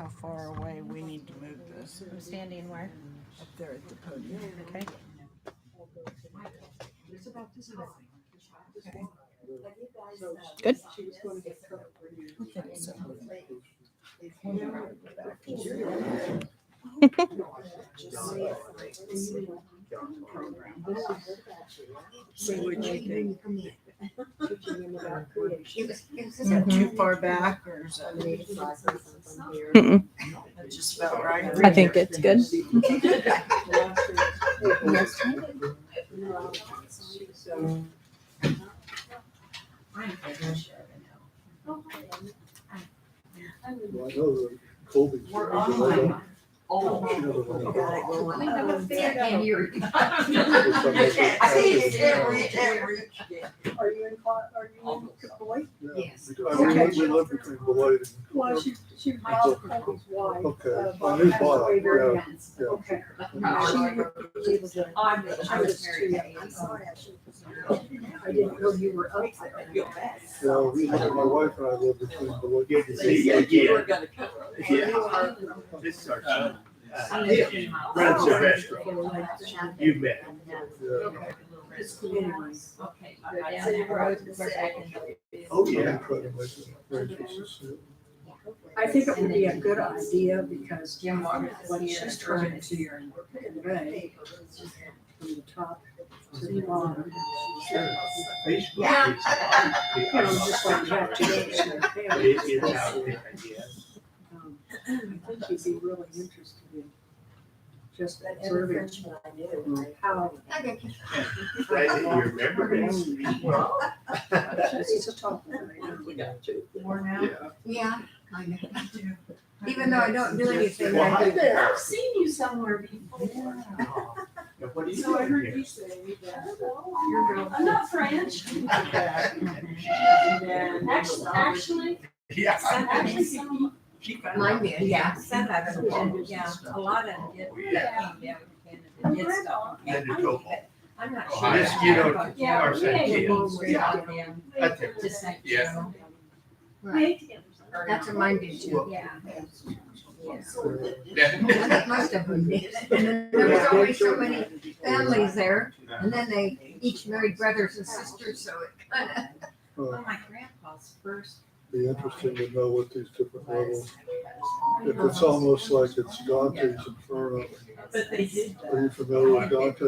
how far away we need to move this. I'm standing where? Up there at the podium. Okay. Good. So would you think, Mhm. is that too far back or is that Mm-mm. that's just about right? I think it's good. Yes. Well, I know that Colby's. We're online. Oh. She doesn't want to- Are you in Beloit? Yes. We live between Beloit and. Well, she Bob Colby's wife. Okay, Bob I knew passed Bob, away very yeah, young. yeah. Okay. She was a, I was too young. I didn't know you were up there. Yeah, my wife and I live between Beloit. This is our son. Runs the restaurant. You've met him. Anyways. Oh, yeah. I think it would be a good idea because what she's trying to convey from the top to the bottom. Facebook. You know, just like you have to go to your It family. is out there, yes. I think she'd be really interested in just observing how Glad that you remember this. she's a top one right now. More now? Yeah, kind of. Even though I don't do anything, Well, I do. I've seen you somewhere before. Now, what do you So I do heard here? you say I'm not French. Actually, Yeah. some, Mine did, yeah. Some of them did, yeah. A lot of them did. Yeah. Yeah, Canada did stuff. Linda Topol. I'm not Oh, sure. this, you know, Yeah, our we son ain't Jim. Going straight on them. That's it. Just like, Yeah. Right. That's what mine did too. yeah. Yeah. Most of them did. And then there was always so many families there, and then they each married brothers and sisters, so it kind of. Well, my grandpa's first. Be interesting to know what these different levels, if it's almost like it's Dante's Inferno. But they did Are you familiar with Dante?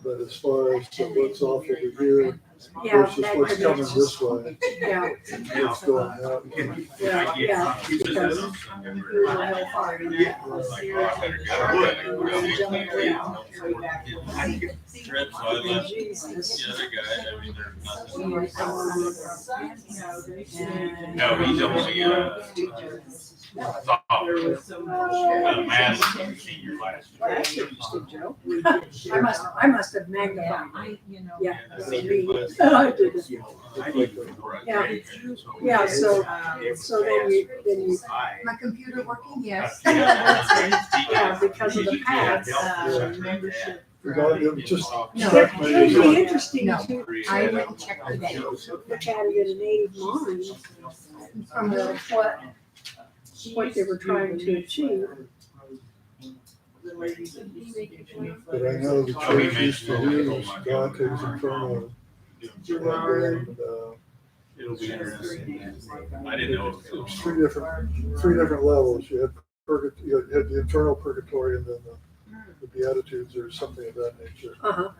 But as far as what's off over here Yeah, versus what's coming this way, yeah, what's going out. yeah, because we were hellfire. Jesus. No, he's only, math senior last year. That's interesting, Joe. I must have magnified. Yeah. I did. Yeah. Yeah, so then you, My computer working, yes. yeah, because of the pads, membership. It was just No. struck me as it'd be like, interesting No. to I went and checked today. look at it in native mind, From the, what they were trying to achieve. but I know the church used to use Dante's Inferno. And, It'll be interesting. I didn't know. it was three different levels. You had the internal purgatory and then the Beatitudes or something of that nature. Uh-huh,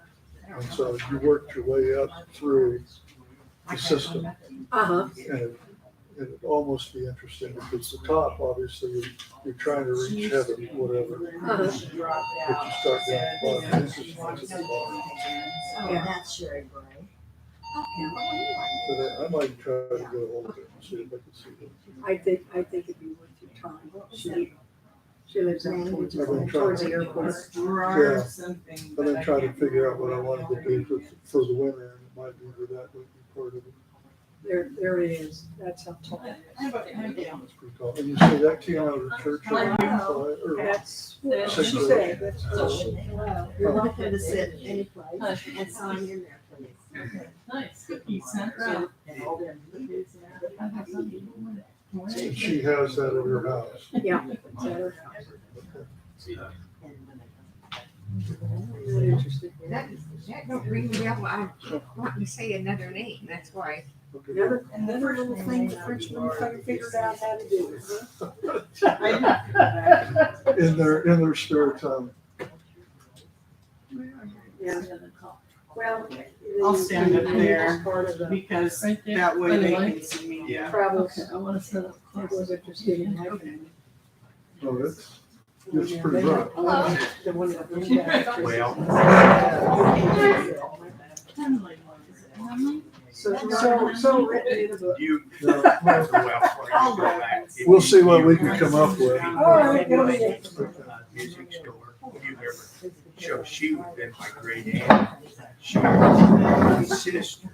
And so you worked your way up through the system. uh-huh, And it'd almost be interesting because the top, obviously, you're trying to reach heaven, whatever. uh-huh. But you start down at the bottom. This is much at the bottom. Yeah. That's Sherry Gray. But I might try to get a hold of it and see if I can see it. I think it'd be worth your time. She lives out towards the airport. Yeah. Something. But I'm trying to figure out what I wanted to do for the winter, and it might be that that would be part of it. There it is. That's how tall it is. That's pretty cool. And you say that came out of the church on the inside, or That's what she said. That's what she. You're welcome to sit any place and sign in there, please. nice. You sent that. She has that at her house. Yeah. it's at her house. That don't ring the bell. I want to say another name, that's why. Okay. Another little thing the Frenchman figured out how to do. In their spare time. Yeah. Well. I'll stand up there Part of the because Right there, that way by the they light. can see me. Yeah. travel. I wanna set up. I was interested in that. Oh, it's pretty rough. Hello. The one that- Well. So written in a book. You. Yeah. Well, before you go back, if We'll you- see what we can come up with. All right, it'll be it. Music store, if you ever, so she would have been my great aunt. She was my sister,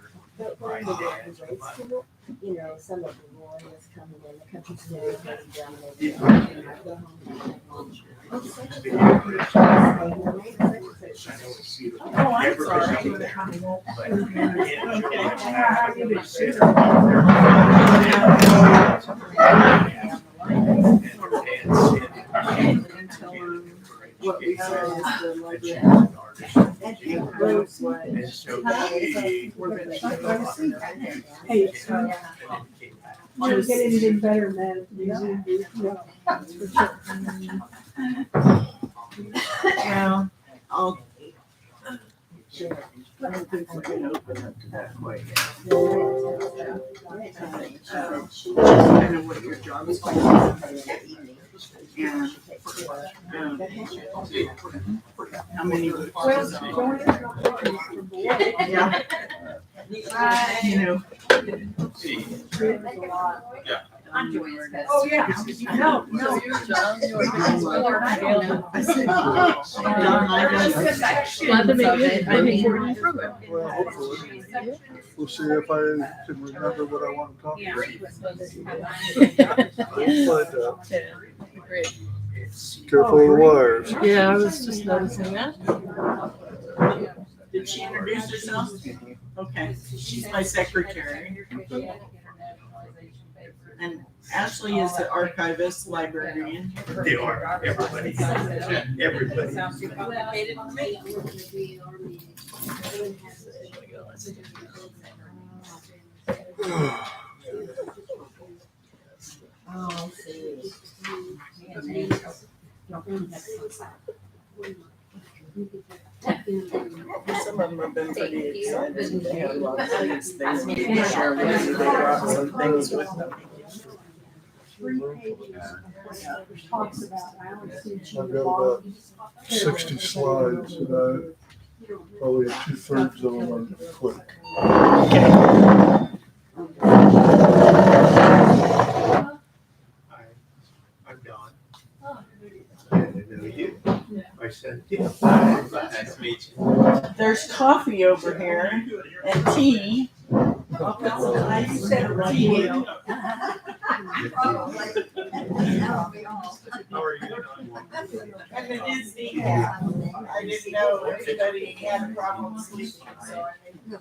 my dad's mother. You know, some of the Roy was coming in, the country store was Yeah. dominating. I know it's see the- Oh, I'm never sorry. visited there, but, And tell them what we said is the library. And so she. We're gonna Hey, you don't get anything better than that at the museum booth. No, that's for sure. Well, I'll. I don't think we're gonna open up to that quite yet. I know what your job is. Yeah. How many books? Well, Joanne's not looking for boy. Yeah. You know. Three is a lot. I'm Joanne's cousin. Oh, yeah. No, No, you're John, you're Gail. I said, Don, I just. Glad to meet you. I think we're in the program. Well, hopefully. We'll see if I can remember what I want to talk Yeah. about. Find out. Yeah, great. Careful of the wires. Yeah, I was just noticing that. Did she introduce herself? Okay, she's my secretary. And Ashley is the archivist, librarian. They are, everybody, everybody. Sounds too complicated for me. Oh, see. Some of them have been pretty excited. Yeah, a lot of things they want to share with you. They brought some things with them. 3 pages talks about Alan Suchi. I've got about 60 slides and probably 2/3 of them are quick. I'm Don. And I know you. My son, Tim. Nice to meet you. There's coffee over here and tea. I said tea. How are you? And it is the hat. I didn't know if anybody had a problem sleeping, so I made.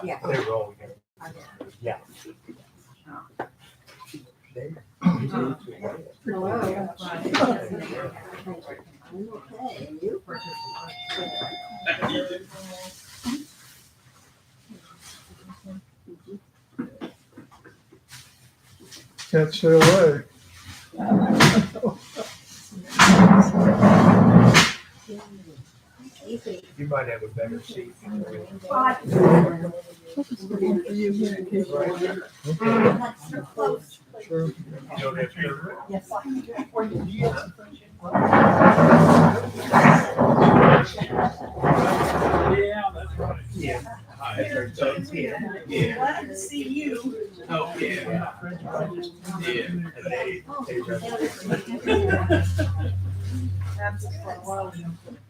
Yeah. They were all here. Yeah. Hello. Okay, and you? Can't stay away. You might have a better seat. Sure. You don't have to. Yes. Yeah, that's right. Yeah. Hi. Yeah. Glad to see you. Oh, yeah. Yeah.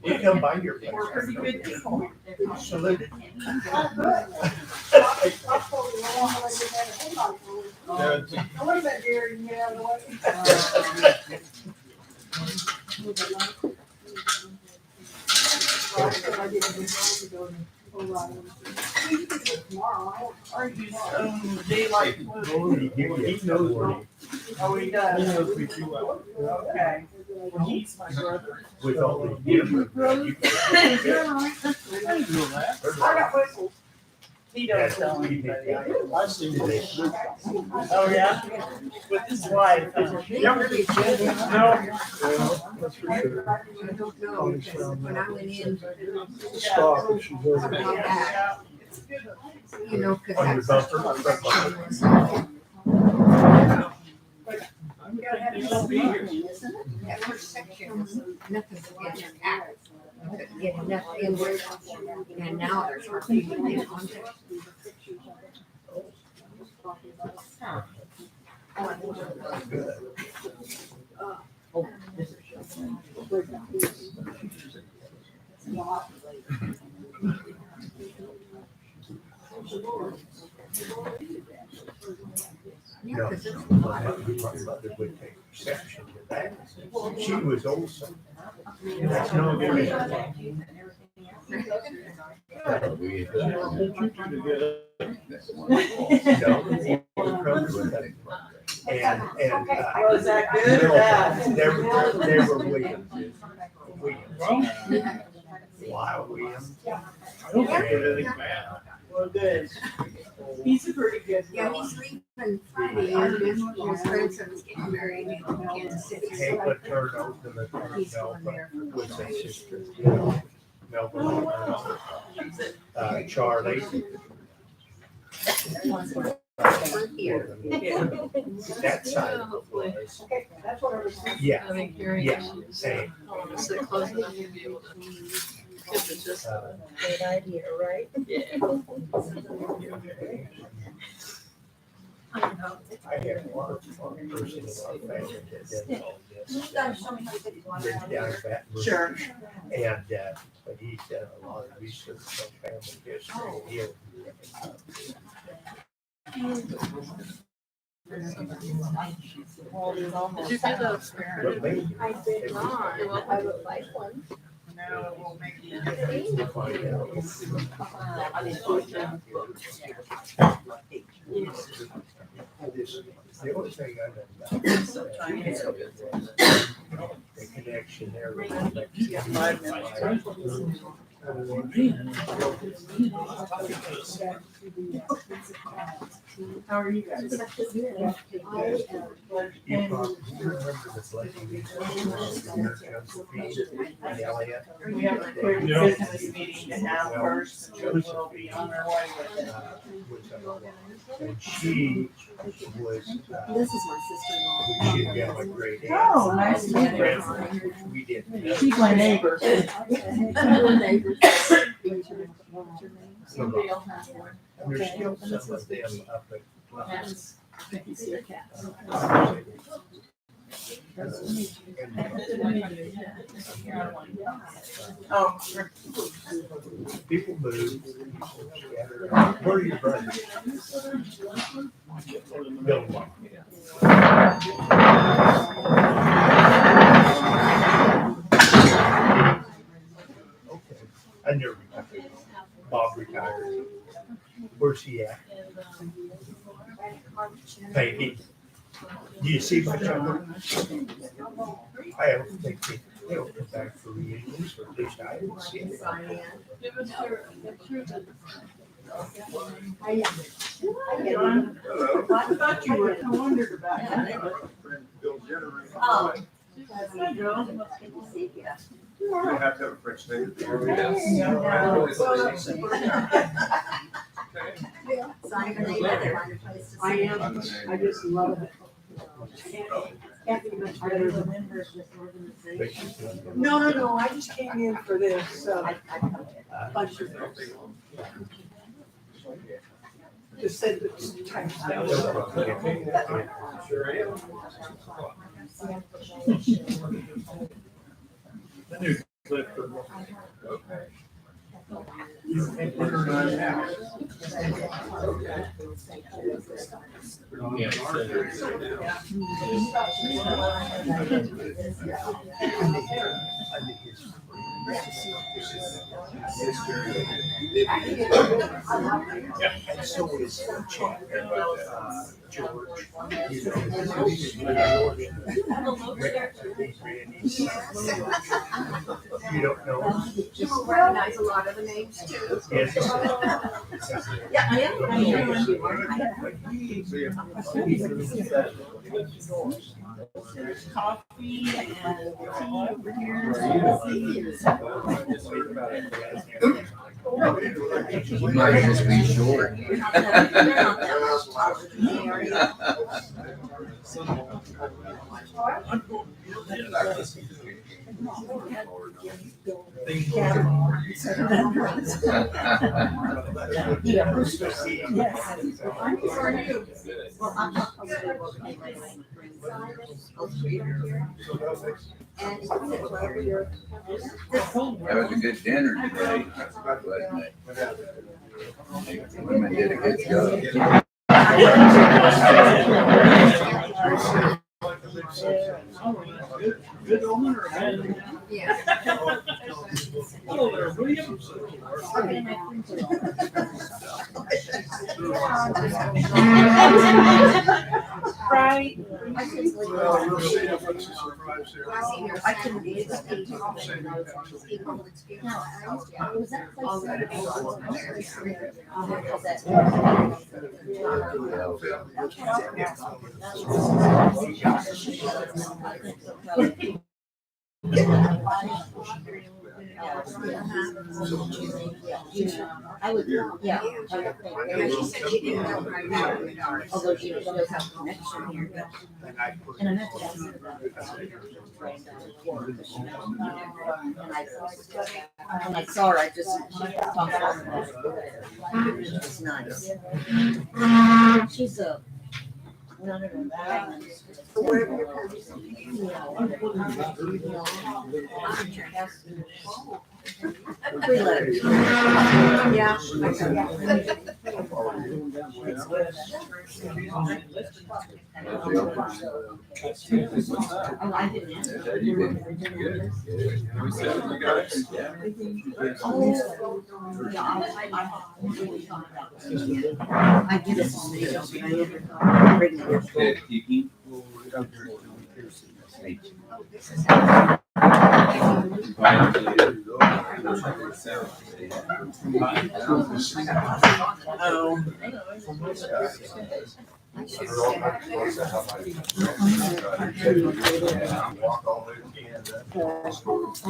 You come by your place. We're pretty good people. Salute. What about Gary? Yeah, the way. Are you daylight? He knows what Oh, he he does. knows me too well. Okay. Well, he's my brother. With all the different. I got whistles. He don't tell anybody. I've seen this. Oh, yeah? With his wife. They really did. No. Yeah, that's for sure. I don't know, because when I went in, Stop if she's over. about that, you know, cause On your that's. bumper, That first section was nothing but act. I couldn't get enough in there, and now there's hardly anything on there. Yeah, 'cause there's a lot of. My mother would take exception to that. She was also. That's no good. And, Was that good or bad? Never Williams. Williams. Wow, Williams. I don't think it is bad. Well, good. He's a pretty good Yeah, boy. he's leaving Friday, and his grandson's getting married in Kansas City. Caitlin turned over the He's going there for was a graduation. sister. Melvin, Charlie. Here. That side of it was. Yeah, I think hearing yeah, issues. same. Sit close enough to be able to. If it's just. Great idea, right? Yeah. I had one person in our family that did all this. Lived down in Baton Rouge. Sure. And, but he's done a lot of research on family history here. Did you get those? But maybe I did not. I would like one. No, we'll make it. we'll find out. This- The only thing I know about this, the connection there. with the 5 minutes. How are you guys? You remember the flooding? Here comes the beach in Elliott. We have a quick business meeting to have first, and we'll be on our way with it. And she was, This is my sister-in-law. she had got my grade eight. Oh, nice to meet you. We didn't know. She's my neighbor. Somebody else has one. And there's still some of them up at. Oh, sure. People move. Scatter. Where are your brothers? Bill. Okay. I never retired. Bob retired. Where's he at? Maybe. Do you see my children? I don't think they don't come back for reunions, or at least I didn't see it. Give us your picture. John, I thought you were, I wondered about that. Oh. We have to have a French name. I am, I just love it. Can't be much better than members of this organization. No, I just came in for this, bunch of just said it's time. The new clip for. You can put her on now. And so is George. You don't know? You recognize a lot of the names too. Yes. Yeah, I am. Coffee and tea over here. You might just be short. You're not that much taller than me, are you? That was a good dinner today, wasn't it? The women did a good job. Good omen or a bad omen? Yeah. Hello there, William. Right. Well, we'll see if it's a surprise here. I can be it. I would, yeah. She said she didn't know right now. Although she does have a connection here, but, and I meant to ask her about it. When I saw her, I just talked to her. It's nice. She's a, none of them. Three letters. Yeah. Oh, I didn't answer. You did good. We said you guys. I did it on video, but I never thought regular.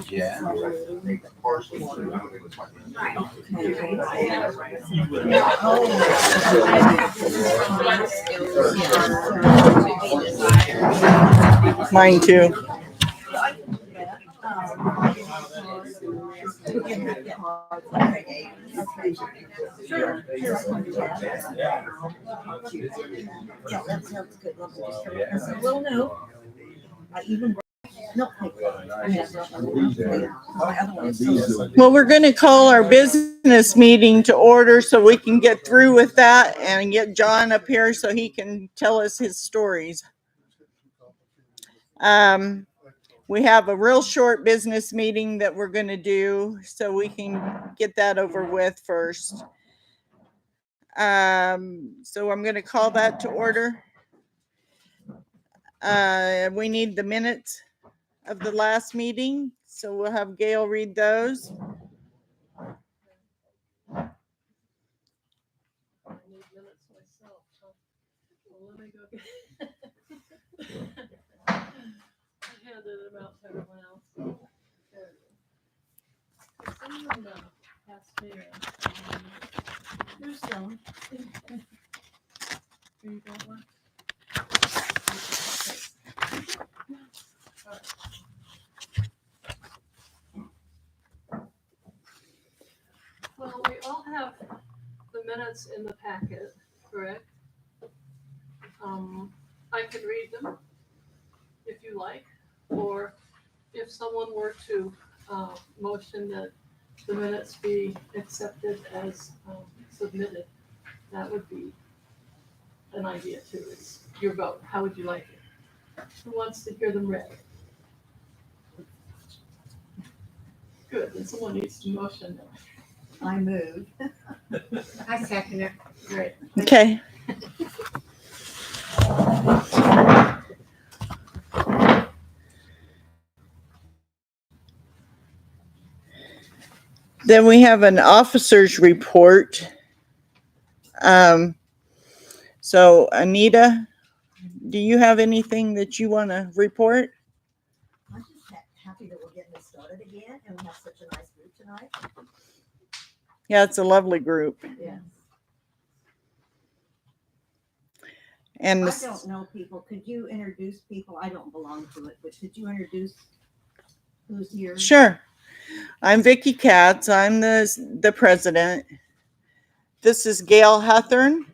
Yeah. Mine too. Yeah, that sounds good. I said, well, no. I even. No. Well, we're going to call our business meeting to order so we can get through with that and get John up here so he can tell us his stories. We have a real short business meeting that we're going to do so we can get that over with first. So I'm going to call that to order. We need the minutes of the last meeting, so we'll have Gail read those. I need minutes myself, so let me go get. I handed them out to everyone else. There it is. Someone passed me There's some. Here you go, one. Well, we all have the minutes in the packet, correct? I could read them if you like, or if someone were to motion that the minutes be accepted as submitted, that would be an idea too. It's your vote. How would you like it? Who wants to hear them read? Good, then someone needs to motion. I move. I second it. Great. Okay. Then we have an officer's report. So Anita, do you have anything that you want to report? I'm just happy that we're getting this started again and we have such a nice group tonight. Yeah, it's a lovely group. Yeah. And I don't know people. Could you introduce people? I don't belong to it, but could you introduce who's here? Sure. I'm Vicki Katz. I'm the president. This is Gail Huthern.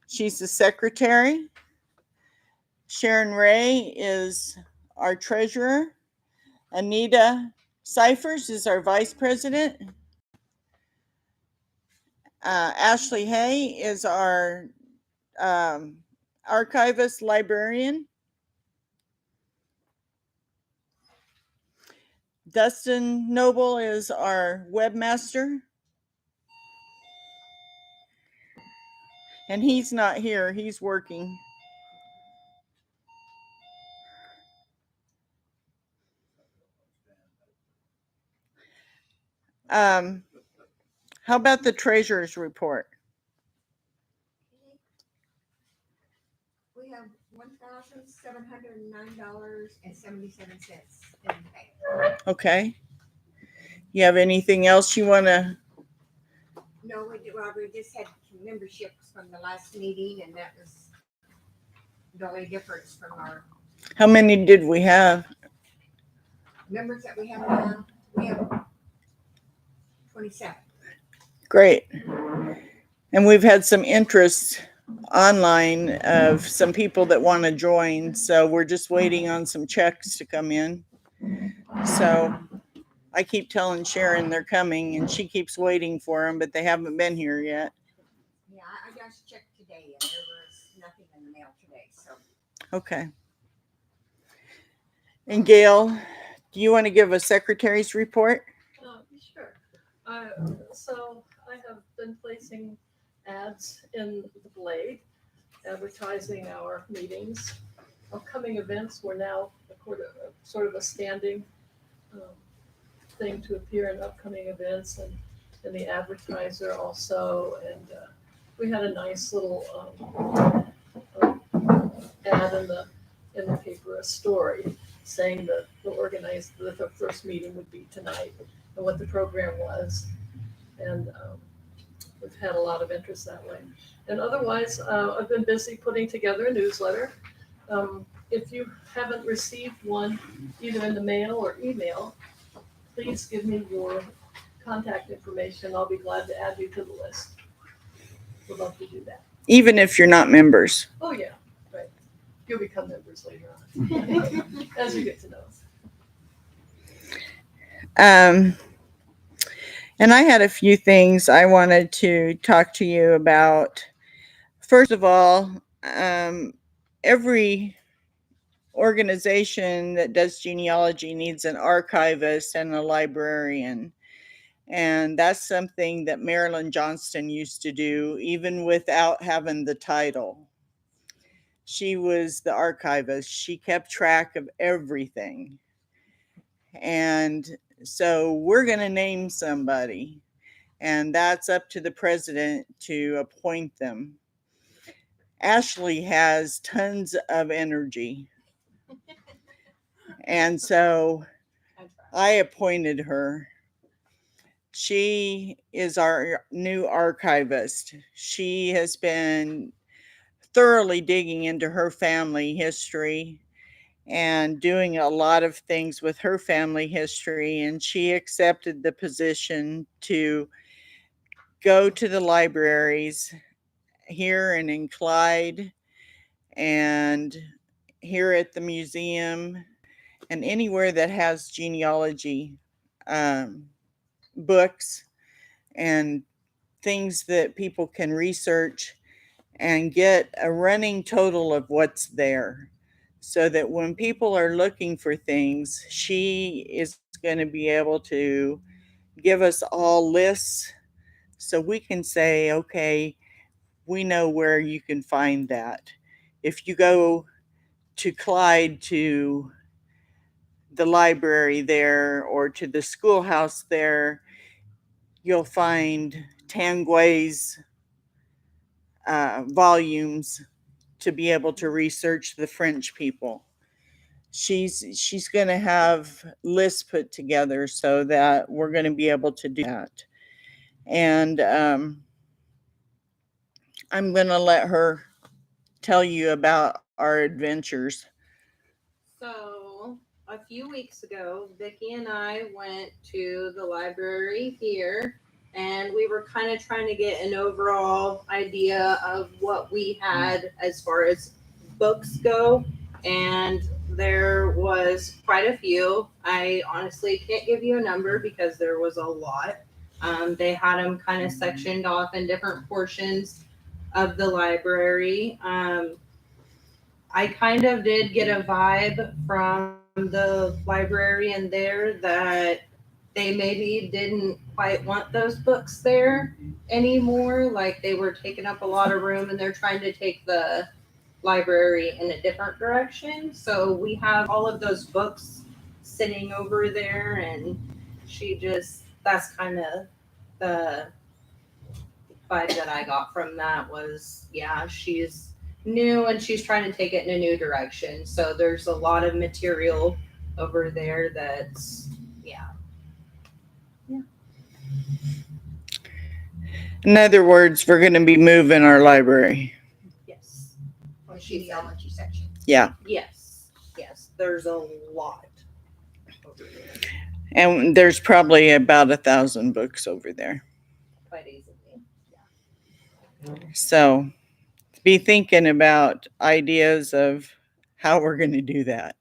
She's the secretary. Sharon Ray is our treasurer. Anita Cyphers is our vice president. Ashley Hay is our archivist librarian. Dustin Noble is our webmaster. And he's not here, he's working. How about the treasurer's report? We have $1,709.77 in the bank. Okay. You have anything else you want to? No, we just had memberships from the last meeting, and that was the only difference from our How many did we have? members that we have now. We have 27. Great. And we've had some interest online of some people that want to join. So we're just waiting on some checks to come in. So I keep telling Sharon they're coming and she keeps waiting for them, but they haven't been here yet. Yeah, I just checked today, and there was nothing in the mail today. So Okay. And Gail, do you want to give a secretary's report? Sure. So I have been placing ads in the Blade, advertising our meetings, upcoming events. We're now sort of a standing thing to appear in upcoming events, and the advertiser also. And we had a nice little ad in the paper, a story saying that the first meeting would be tonight and what the program was. And we've had a lot of interest that way. And otherwise, I've been busy putting together a newsletter. If you haven't received one, either in the mail or email, please give me your contact information. I'll be glad to add you to the list. Would love to do that. Even if you're not members. Oh, yeah, right. You'll become members later on as you get to know us. And I had a few things I wanted to talk to you about. First of all, every organization that does genealogy needs an archivist and a librarian. And that's something that Marilyn Johnston used to do, even without having the title. She was the archivist. She kept track of everything. And so we're going to name somebody, and that's up to the president to appoint them. Ashley has tons of energy. And so I appointed her. She is our new archivist. She has been thoroughly digging into her family history and doing a lot of things with her family history. And she accepted the position to go to the libraries here and in Clyde and here at the museum and anywhere that has genealogy books and things that people can research and get a running total of what's there. so that when people are looking for things, she is going to be able to give us all lists so we can say, okay, we know where you can find that. If you go to Clyde to the library there or to the schoolhouse there, you'll find Tanguay's volumes to be able to research the French people. She's going to have lists put together so that we're going to be able to do that. And I'm going to let her tell you about our adventures. So a few weeks ago, Vicki and I went to the library here, and we were kind of trying to get an overall idea of what we had as far as books go. And there was quite a few. I honestly can't give you a number because there was a lot. They had them kind of sectioned off in different portions of the library. I kind of did get a vibe from the librarian there that they maybe didn't quite want those books there anymore. Like they were taking up a lot of room and they're trying to take the library in a different direction. So we have all of those books sitting over there, and that's kind of the vibe that I got from that was, yeah, she's new and she's trying to take it in a new direction. So there's a lot of material over there that's, yeah. In other words, we're going to be moving our library. Yes. Or genealogy section. Yeah. Yes. Yes. There's a lot over there. And there's probably about 1,000 books over there. Quite easily. So be thinking about ideas of how we're going to do that.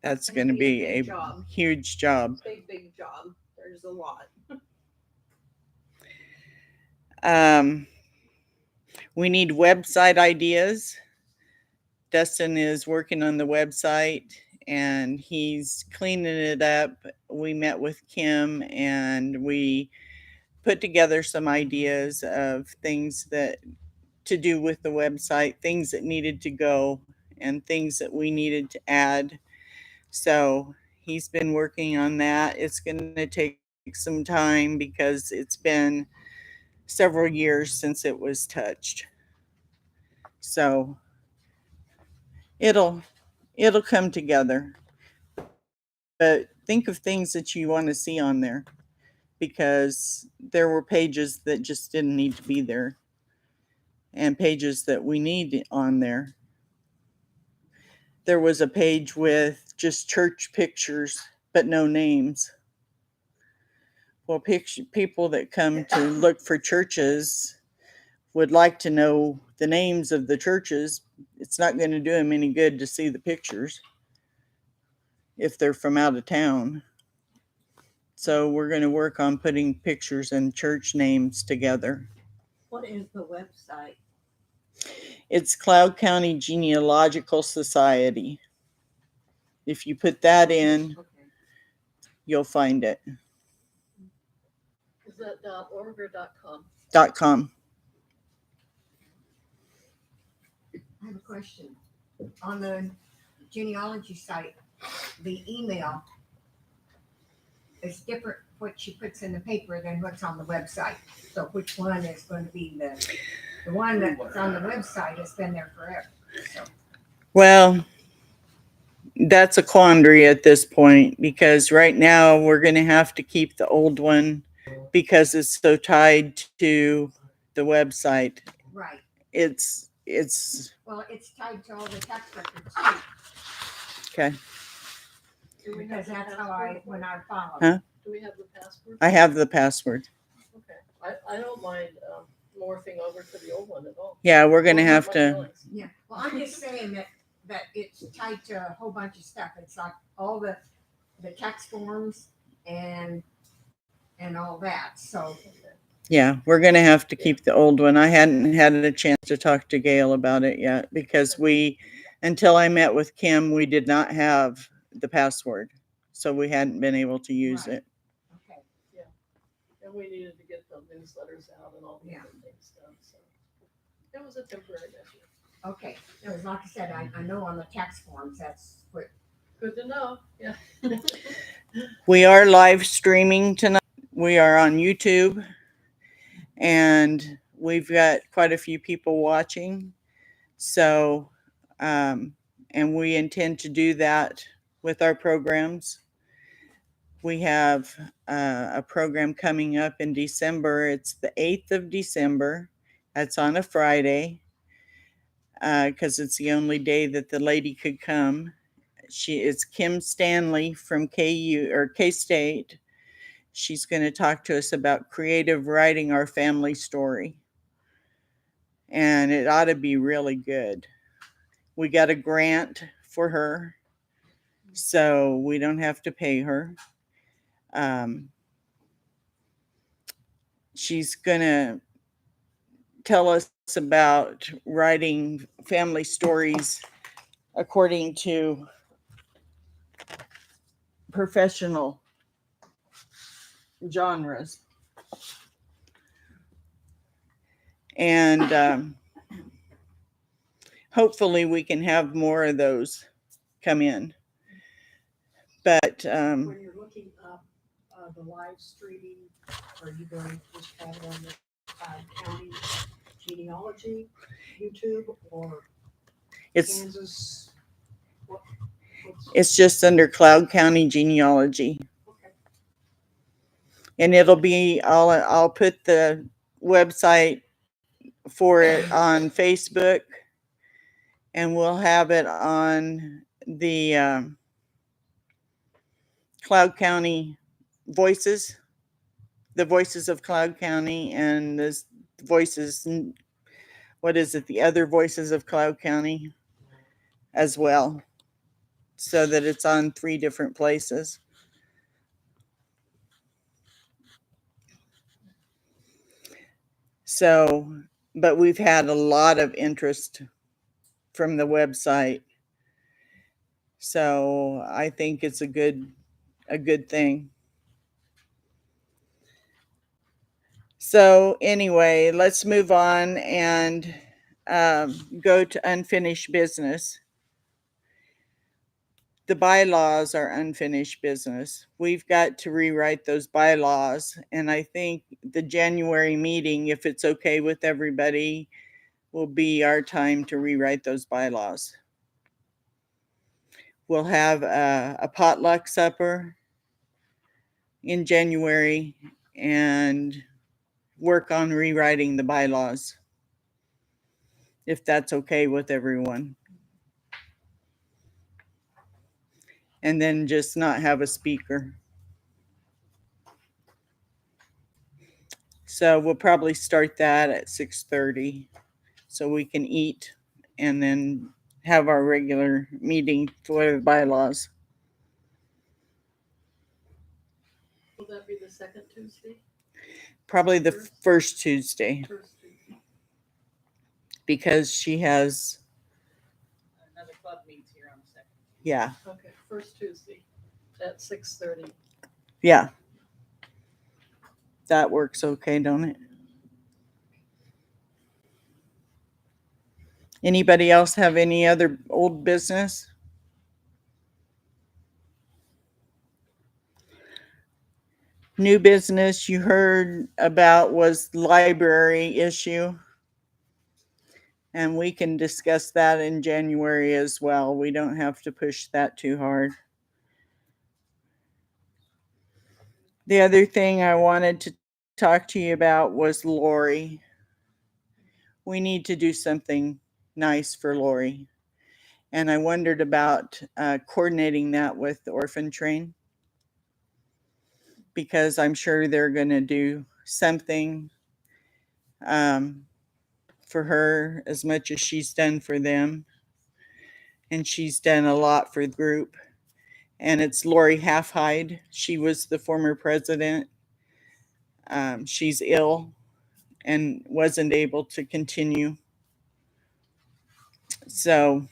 That's going to be a job. huge job. Big job. There's a lot. We need website ideas. Dustin is working on the website and he's cleaning it up. We met with Kim and we put together some ideas of things that to do with the website, things that needed to go and things that we needed to add. So he's been working on that. It's going to take some time because it's been several years since it was touched. So it'll come together. But think of things that you want to see on there because there were pages that just didn't need to be there and pages that we need on there. There was a page with just church pictures but no names. Well, people that come to look for churches would like to know the names of the churches. It's not going to do them any good to see the pictures if they're from out of town. So we're going to work on putting pictures and church names together. What is the website? It's Cloud County Genealogical Society. If you put that in, you'll find it. Is that .org or .com? .com. I have a question. On the genealogy site, the email is different what she puts in the paper than what's on the website. So which one is going to be the one that's on the website has been there forever. So. Well, that's a quandary at this point because right now we're going to have to keep the old one because it's so tied to the website. Right. It's well, it's tied to all the tax records too. Okay. Because that's how when I follow. Huh? Do we have the password? I have the password. Okay. I don't mind morphing over to the old one at all. Yeah, we're going to have to. Yeah. Well, I'm just saying that it's tied to a whole bunch of stuff. It's like all the tax forms and all that. So. Yeah, we're going to have to keep the old one. I hadn't had a chance to talk to Gail about it yet because we Until I met with Kim, we did not have the password, so we hadn't been able to use Right. it. Okay, And we needed to get the newsletters out and all the other things done, so. It was a temporary measure. okay. It was like I said, I know on the tax forms, that's what, Good to know, yeah. We are live streaming tonight. We are on YouTube, and we've got quite a few people watching. So, and we intend to do that with our programs. We have a program coming up in December. It's the 8th of December. That's on a Friday because it's the only day that the lady could come. She is Kim Stanley from KU or K State. She's going to talk to us about creative writing our family story. And it ought to be really good. We got a grant for her, so we don't have to pay her. She's going to tell us about writing family stories according to professional genres. And hopefully we can have more of those come in. But When you're looking up the live streaming, are you going to just have it on the county genealogy YouTube or it's Kansas? it's just under Cloud County Genealogy. Okay. And it'll be I'll put the website for it on Facebook, and we'll have it on the Cloud County Voices, the Voices of Cloud County, and the Voices, what is it, the other Voices of Cloud County as well, so that it's on 3 different places. So, but we've had a lot of interest from the website. So I think it's a good thing. So anyway, let's move on and go to unfinished business. The bylaws are unfinished business. We've got to rewrite those bylaws, and I think the January meeting, if it's okay with everybody, will be our time to rewrite those bylaws. We'll have a potluck supper in January and work on rewriting the bylaws, if that's okay with everyone. And then just not have a speaker. So we'll probably start that at 6:30 so we can eat and then have our regular meeting for the bylaws. Will that be the second Tuesday? Probably the first Tuesday, First Tuesday. because she has, Another club meets here on the second. yeah, Okay, first Tuesday at 6:30. yeah. That works okay, don't it? Anybody else have any other old business? New business you heard about was library issue. And we can discuss that in January as well. We don't have to push that too hard. The other thing I wanted to talk to you about was Lori. We need to do something nice for Lori. And I wondered about coordinating that with the Orphan Train, because I'm sure they're going to do something for her as much as she's done for them. And she's done a lot for the group. And it's Lori Halfhide. She was the former president. She's ill and wasn't able to continue. So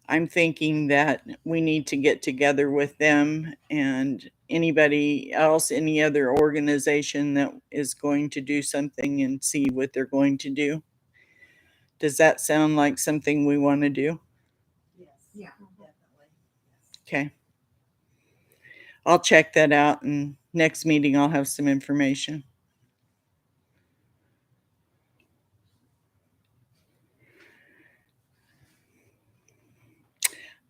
I'm thinking that we need to get together with them and anybody else, any other organization that is going to do something and see what they're going to do. Does that sound like something we want to do? Yes. Yeah. Definitely. Okay. I'll check that out, and next meeting I'll have some information.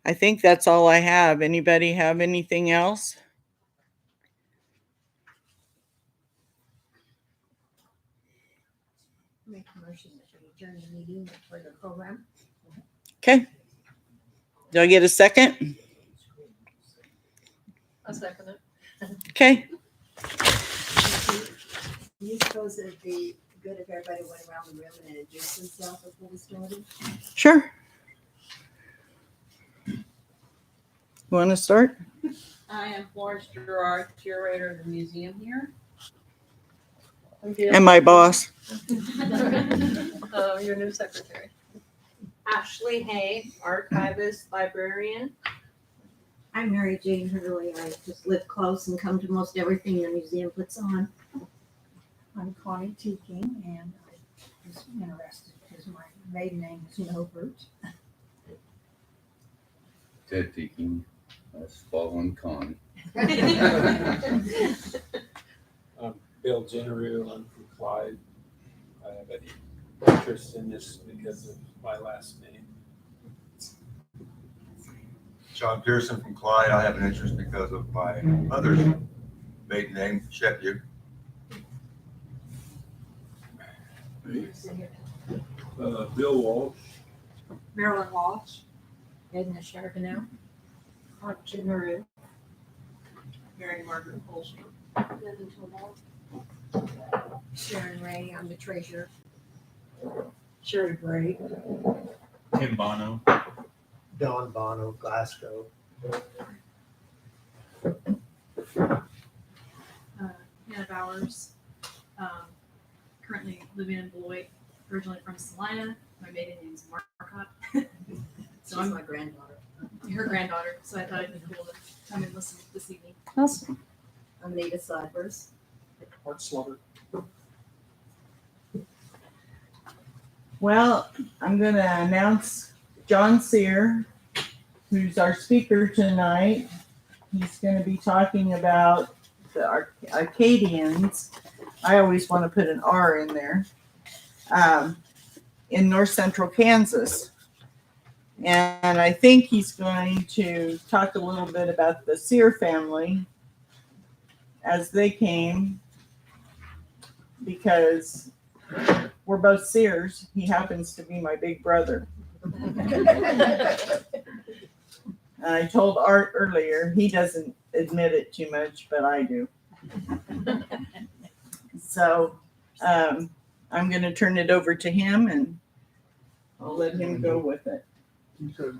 I think that's all I have. Anybody have anything else? Make a motion that we adjourn the meeting for the program. Okay. Do I get a second? I second it. Okay. Do you suppose it'd be good if everybody went around the room and introduced themselves before we started? Sure. You want to start? I am Florence Gerard, curator of the museum here. And my boss. Your new secretary. Ashley Hay, archivist, librarian. I'm Mary Jane Hurley. I just live close and come to most everything the museum puts on. I'm Connie Teaking, and I was interested because my maiden name is Novert. Ted Teaking, that's following Connie. I'm Bill Jenneru. I'm from Clyde. I have an interest in this because of my last name. John Pearson from Clyde. I have an interest because of my mother's maiden name, Shepard. Bill Walsh. Marilyn Walsh. Edna Charbonneau. Art Jenneru. Mary Margaret Holster. Sharon Ray, I'm the treasurer. Sherry Gray. Tim Bono. Don Bono, Glasgow. Hannah Bowers, currently living in Beloit, originally from Salina. My maiden name is Marcotte. So She's I'm my granddaughter. her granddaughter, so I thought it'd be cool to come and listen this evening. Awesome. I'm Nita Cybers. Art Slaughter. Well, I'm going to announce John Cyr, who's our speaker tonight. He's going to be talking about the Acadians. I always want to put an R in there. In north central Kansas. And I think he's going to talk a little bit about the Cyr family as they came, because we're both Cyrs. He happens to be my big brother. I told Art earlier, he doesn't admit it too much, but I do. So I'm going to turn it over to him, and I'll let him go with it. Okay.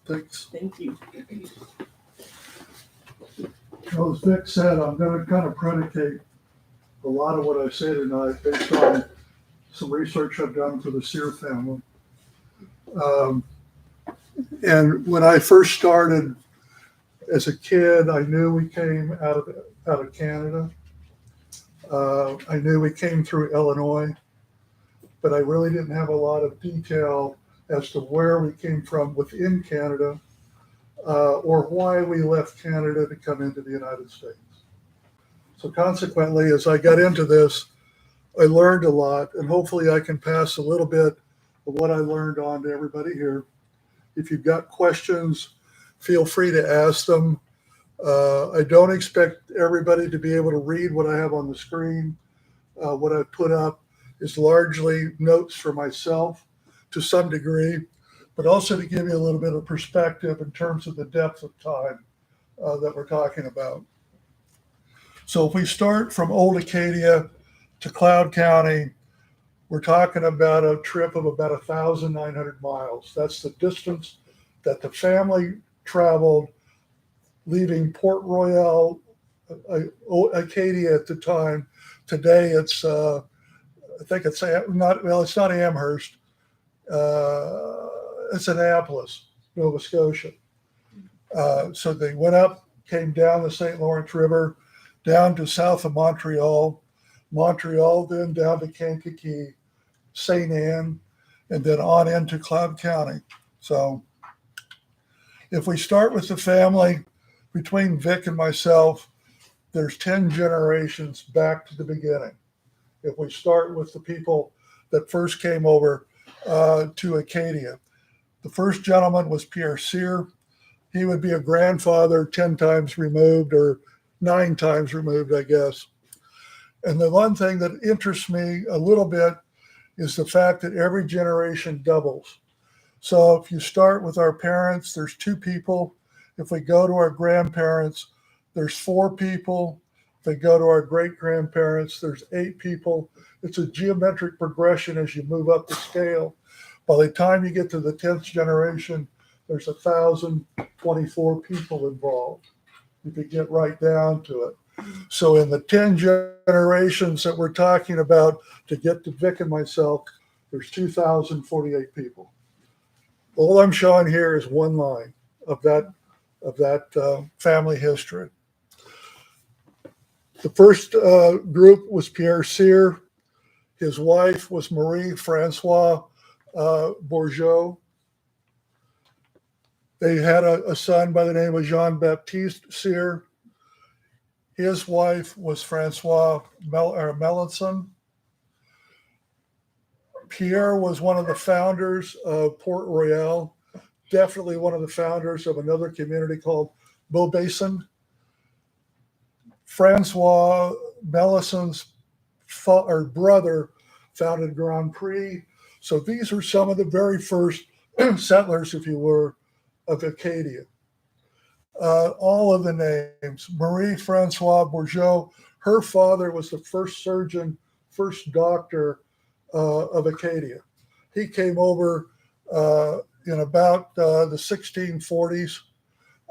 Thanks. Thank you. Well, as Vic said, I'm going to kind of predicate a lot of what I say tonight based on some research I've done for the Cyr family. And when I first started as a kid, I knew we came out of Canada. I knew we came through Illinois, but I really didn't have a lot of detail as to where we came from within Canada, or why we left Canada to come into the United States. So consequently, as I got into this, I learned a lot, and hopefully I can pass a little bit of what I learned on to everybody here. If you've got questions, feel free to ask them. I don't expect everybody to be able to read what I have on the screen. What I've put up is largely notes for myself to some degree, but also to give you a little bit of perspective in terms of the depth of time that we're talking about. So if we start from Old Acadia to Cloud County, we're talking about a trip of about 1,900 miles. That's the distance that the family traveled, leaving Port Royal, Acadia at the time. Today it's, I think it's not, well, it's not Amherst. It's Annapolis. Nova Scotia. So they went up, came down the St. Lawrence River, down to south of Montreal, then down to Kankakee, St. Anne, and then on into Cloud County. So if we start with the family, between Vic and myself, there's 10 generations back to the beginning. If we start with the people that first came over to Acadia, the first gentleman was Pierre Cyr. He would be a grandfather 10 times removed, or 9 times removed, I guess. And the one thing that interests me a little bit is the fact that every generation doubles. So if you start with our parents, there's 2 people. If we go to our grandparents, there's 4 people. If we go to our great-grandparents, there's 8 people. It's a geometric progression as you move up the scale. By the time you get to the 10th generation, there's 1,024 people involved, if you get right down to it. So in the 10 generations that we're talking about, to get to Vic and myself, there's 2,048 people. All I'm showing here is one line of that family history. The first group was Pierre Cyr. His wife was Marie Francois Bourgeot. They had a son by the name of Jean-Baptiste Cyr. His wife was Francois Melanson. Pierre was one of the founders of Port Royal, definitely one of the founders of another community called Beaubasin. Francois Melançon's brother founded Grand Prix. So these are some of the very first settlers, if you were, of Acadia. All of the names: Marie Francois Bourgeot, her father was the first surgeon, first doctor of Acadia. He came over in about the 1640s,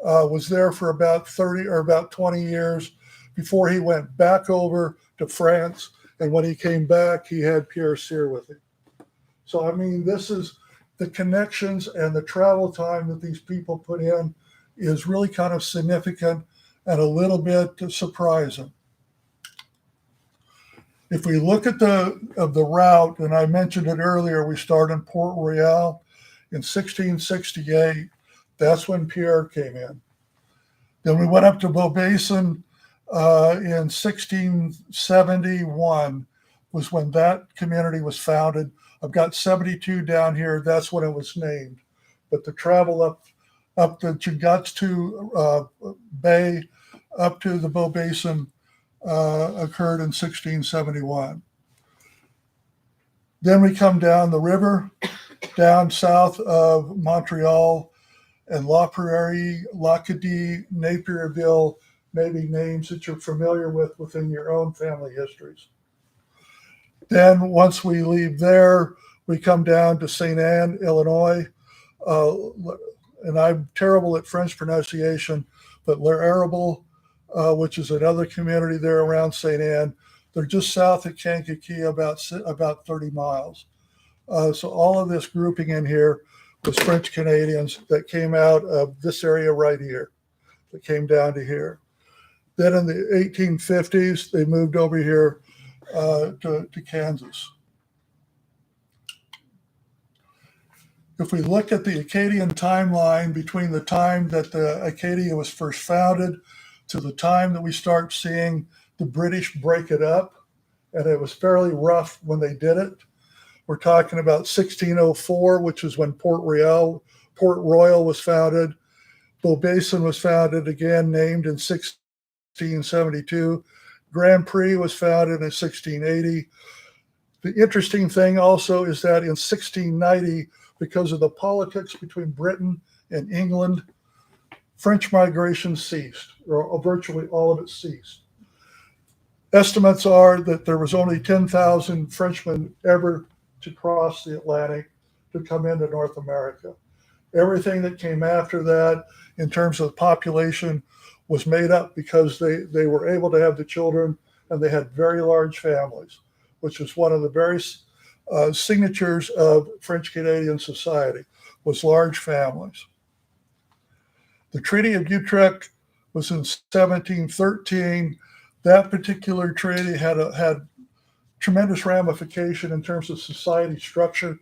was there for about 30 or about 20 years before he went back over to France. And when he came back, he had Pierre Cyr with him. So, I mean, this is the connections and the travel time that these people put in is really kind of significant and a little bit surprising. If we look at the route, and I mentioned it earlier, we start in Port Royal in 1668. That's when Pierre came in. Then we went up to Beaubasin in 1671 was when that community was founded. I've got 72 down here. That's when it was named. But the travel up the Chingachgook Bay up to the Beaubasin occurred in 1671. Then we come down the river, down south of Montreal, and La Prairie, L'Acadie, Napierville, maybe names that you're familiar with within your own family histories. Then once we leave there, we come down to St. Anne, Illinois, and I'm terrible at French pronunciation, but L'Arable, which is another community there around St. Anne. They're just south of Kankakee, about 30 miles. So all of this grouping in here was French Canadians that came out of this area right here, that came down to here. Then in the 1850s, they moved over here to Kansas. If we look at the Acadian timeline between the time that the Acadia was first founded to the time that we start seeing the British break it up, and it was fairly rough when they did it. We're talking about 1604, which is when Port Royal was founded. Beaubasin was founded, again named in 1672. Grand Prix was founded in 1680. The interesting thing also is that in 1690, because of the politics between Britain and England, French migration ceased, or virtually all of it ceased. Estimates are that there was only 10,000 Frenchmen ever to cross the Atlantic to come into North America. Everything that came after that in terms of population was made up because they were able to have the children, and they had very large families, which was one of the very signatures of French Canadian society, was large families. The Treaty of Utrecht was in 1713. That particular treaty had tremendous ramification in terms of society structure,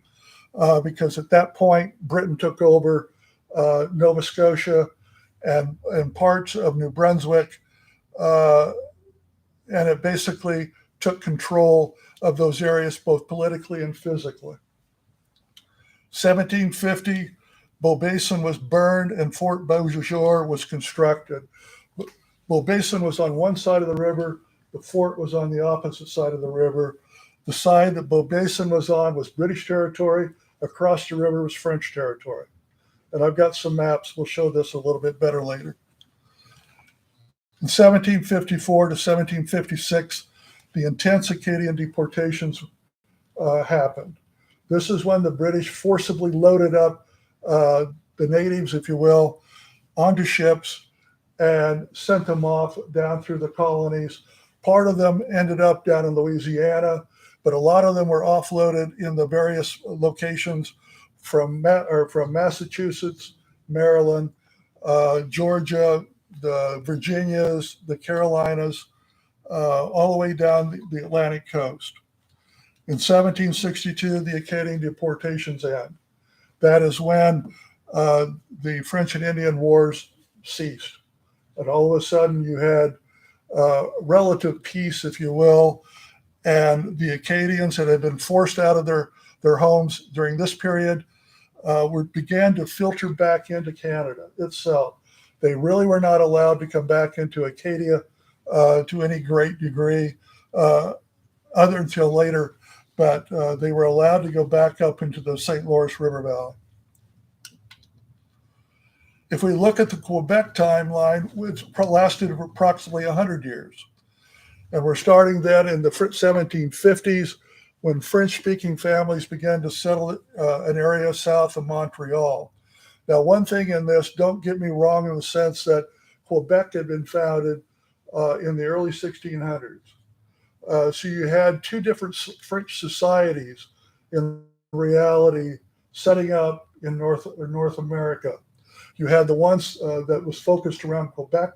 because at that point, Britain took over Nova Scotia and parts of New Brunswick, and it basically took control of those areas both politically and physically. 1750, Beaubassin was burned and Fort Beauséjour was constructed. Beaubassin was on one side of the river, the fort was on the opposite side of the river. The side that Beaubassin was on was British territory, across the river was French territory. And I've got some maps, we'll show this a little bit better later. In 1754 to 1756, the intense Acadian deportations happened. This is when the British forcibly loaded up the natives, if you will, onto ships and sent them off down through the colonies. Part of them ended up down in Louisiana, but a lot of them were offloaded in the various locations from Massachusetts, Maryland, Georgia, the Virginias, the Carolinas, all the way down the Atlantic coast. In 1762, the Acadian deportations end. That is when the French and Indian Wars ceased. And all of a sudden you had relative peace, if you will, and the Acadians that had been forced out of their homes during this period began to filter back into Canada itself. They really were not allowed to come back into Acadia to any great degree, other until later, but they were allowed to go back up into the St. Lawrence River Valley. If we look at the Quebec timeline, it's lasted approximately 100 years. And we're starting then in the 1750s when French-speaking families began to settle an area south of Montreal. Now, one thing in this, don't get me wrong in the sense that Quebec had been founded in the early 1600s. So you had two different French societies in reality setting up in North America. You had the ones that was focused around Quebec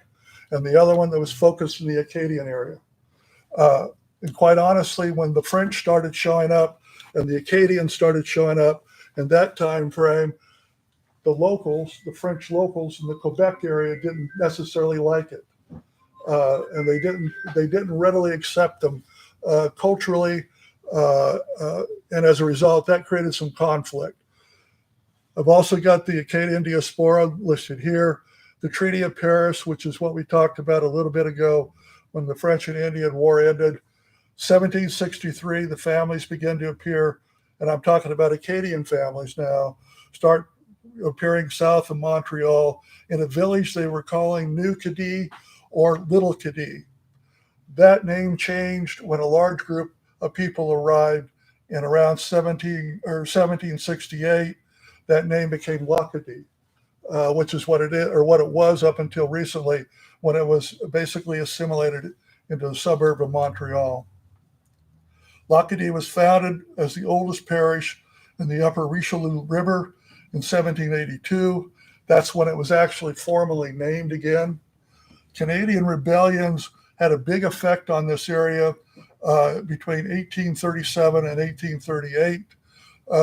and the other one that was focused in the Acadian area. And quite honestly, when the French started showing up and the Acadians started showing up in that time frame, the locals, the French locals in the Quebec area didn't necessarily like it. And they didn't readily accept them culturally. And as a result, that created some conflict. I've also got the Acadian diaspora listed here. The Treaty of Paris, which is what we talked about a little bit ago when the French and Indian War ended. 1763, the families began to appear, and I'm talking about Acadian families now, start appearing south of Montreal in a village they were calling New Cady or Little Cady. That name changed when a large group of people arrived in around 1768. That name became Lacadie, which is what it is, or what it was up until recently, when it was basically assimilated into the suburb of Montreal. Lacadie was founded as the oldest parish in the upper Richelieu River in 1782. That's when it was actually formally named again. Canadian rebellions had a big effect on this area between 1837 and 1838.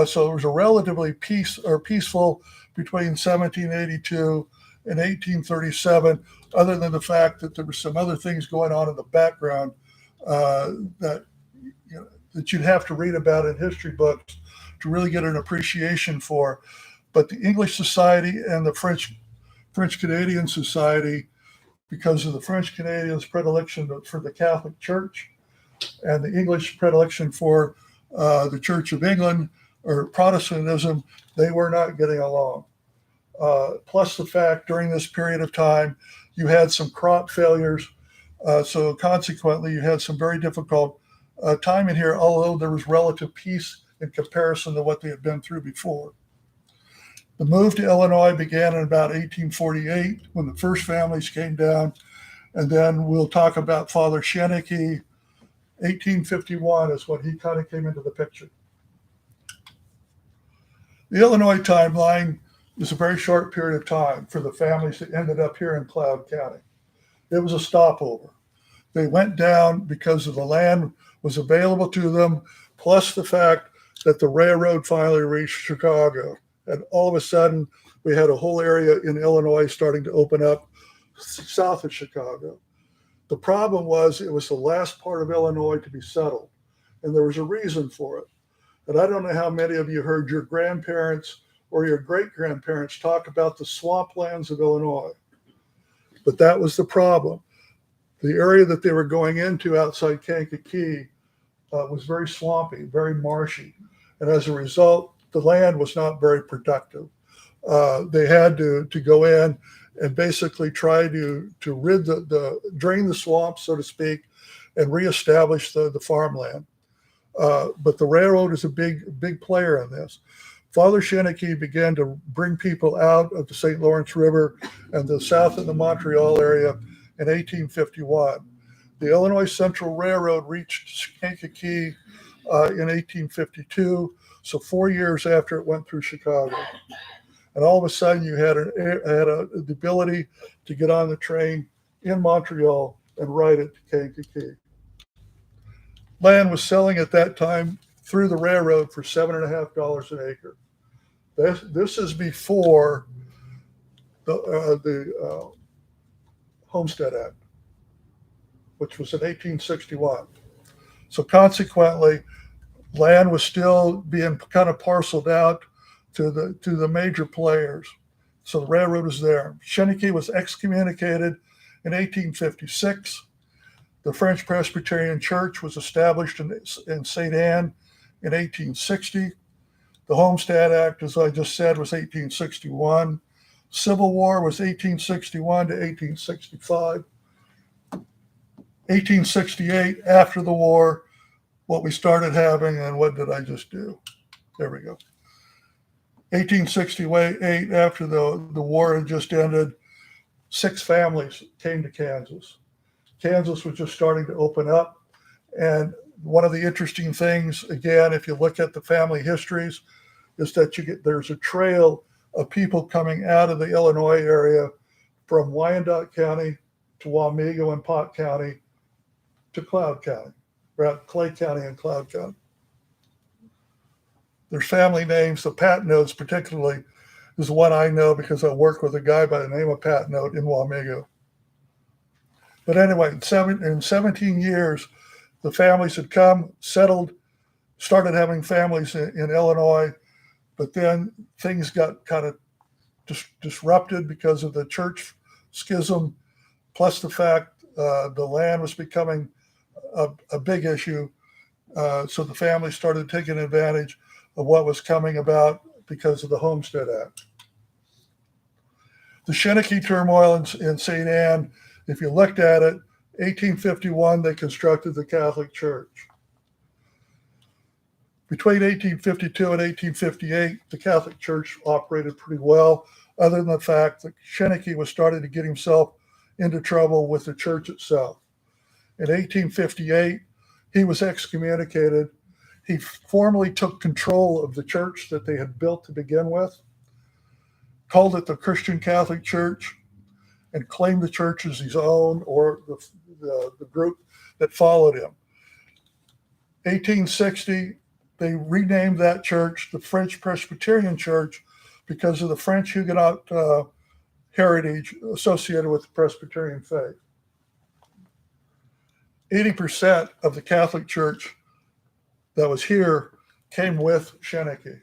So it was a relatively peaceful between 1782 and 1837, other than the fact that there were some other things going on in the background that you'd have to read about in history books to really get an appreciation for. But the English Society and the French Canadian Society, because of the French Canadians' predilection for the Catholic Church and the English predilection for the Church of England or Protestantism, they were not getting along. Plus the fact during this period of time, you had some crop failures. So consequently, you had some very difficult time in here, although there was relative peace in comparison to what they had been through before. The move to Illinois began in about 1848 when the first families came down. And then we'll talk about Father Sheneke. 1851 is when he kind of came into the picture. The Illinois timeline It was a very short period of time for the families that ended up here in Cloud County. It was a stopover. They went down because of the land was available to them, plus the fact that the railroad finally reached Chicago. And all of a sudden, we had a whole area in Illinois starting to open up south of Chicago. The problem was it was the last part of Illinois to be settled, and there was a reason for it. And I don't know how many of you heard your grandparents or your great-grandparents talk about the swamplands of Illinois, but that was the problem. The area that they were going into outside Kankakee was very swampy, very marshy, and as a result, the land was not very productive. They had to go in and basically try to drain the swamp, so to speak, and reestablish the farmland. But the railroad is a big player in this. Father Sheneke began to bring people out of the St. Lawrence River and the south of the Montreal area in 1851. The Illinois Central Railroad reached Kankakee in 1852, so 4 years after it went through Chicago. And all of a sudden, you had the ability to get on the train in Montreal and ride it to Kankakee. Land was selling at that time through the railroad for $7.50 an acre. This is before the Homestead Act, which was in 1861. So consequently, land was still being kind of parceled out to the major players. So the railroad was there. Sheneke was excommunicated in 1856. The French Presbyterian Church was established in St. Anne in 1860. The Homestead Act, as I just said, was 1861. Civil War was 1861 to 1865. 1868, after the war, what we started having, and what did I just do? There we go. 1868, after the war had just ended, 6 families came to Kansas. Kansas was just starting to open up. And one of the interesting things, again, if you look at the family histories, is that there's a trail of people coming out of the Illinois area from Wyandotte County to Wamego and Pot County to Cloud County, right? Clay County and Cloud County. There's family names. The Patnotes particularly is one I know because I work with a guy by the name of Patnote in Wamego. But anyway, in 17 years, the families had come, settled, started having families in Illinois, but then things got kind of disrupted because of the church schism, plus the fact the land was becoming a big issue. So the family started taking advantage of what was coming about because of the Homestead Act. The Sheneke turmoil in St. Anne, if you looked at it, 1851, they constructed the Catholic Church. Between 1852 and 1858, the Catholic Church operated pretty well, other than the fact that Sheneke was starting to get himself into trouble with the church itself. In 1858, he was excommunicated. He formally took control of the church that they had built to begin with, called it the Christian Catholic Church, and claimed the church as his own, or the group that followed him. 1860, they renamed that church the French Presbyterian Church because of the French Huguenot heritage associated with the Presbyterian faith. 80% of the Catholic Church that was here came with Sheneke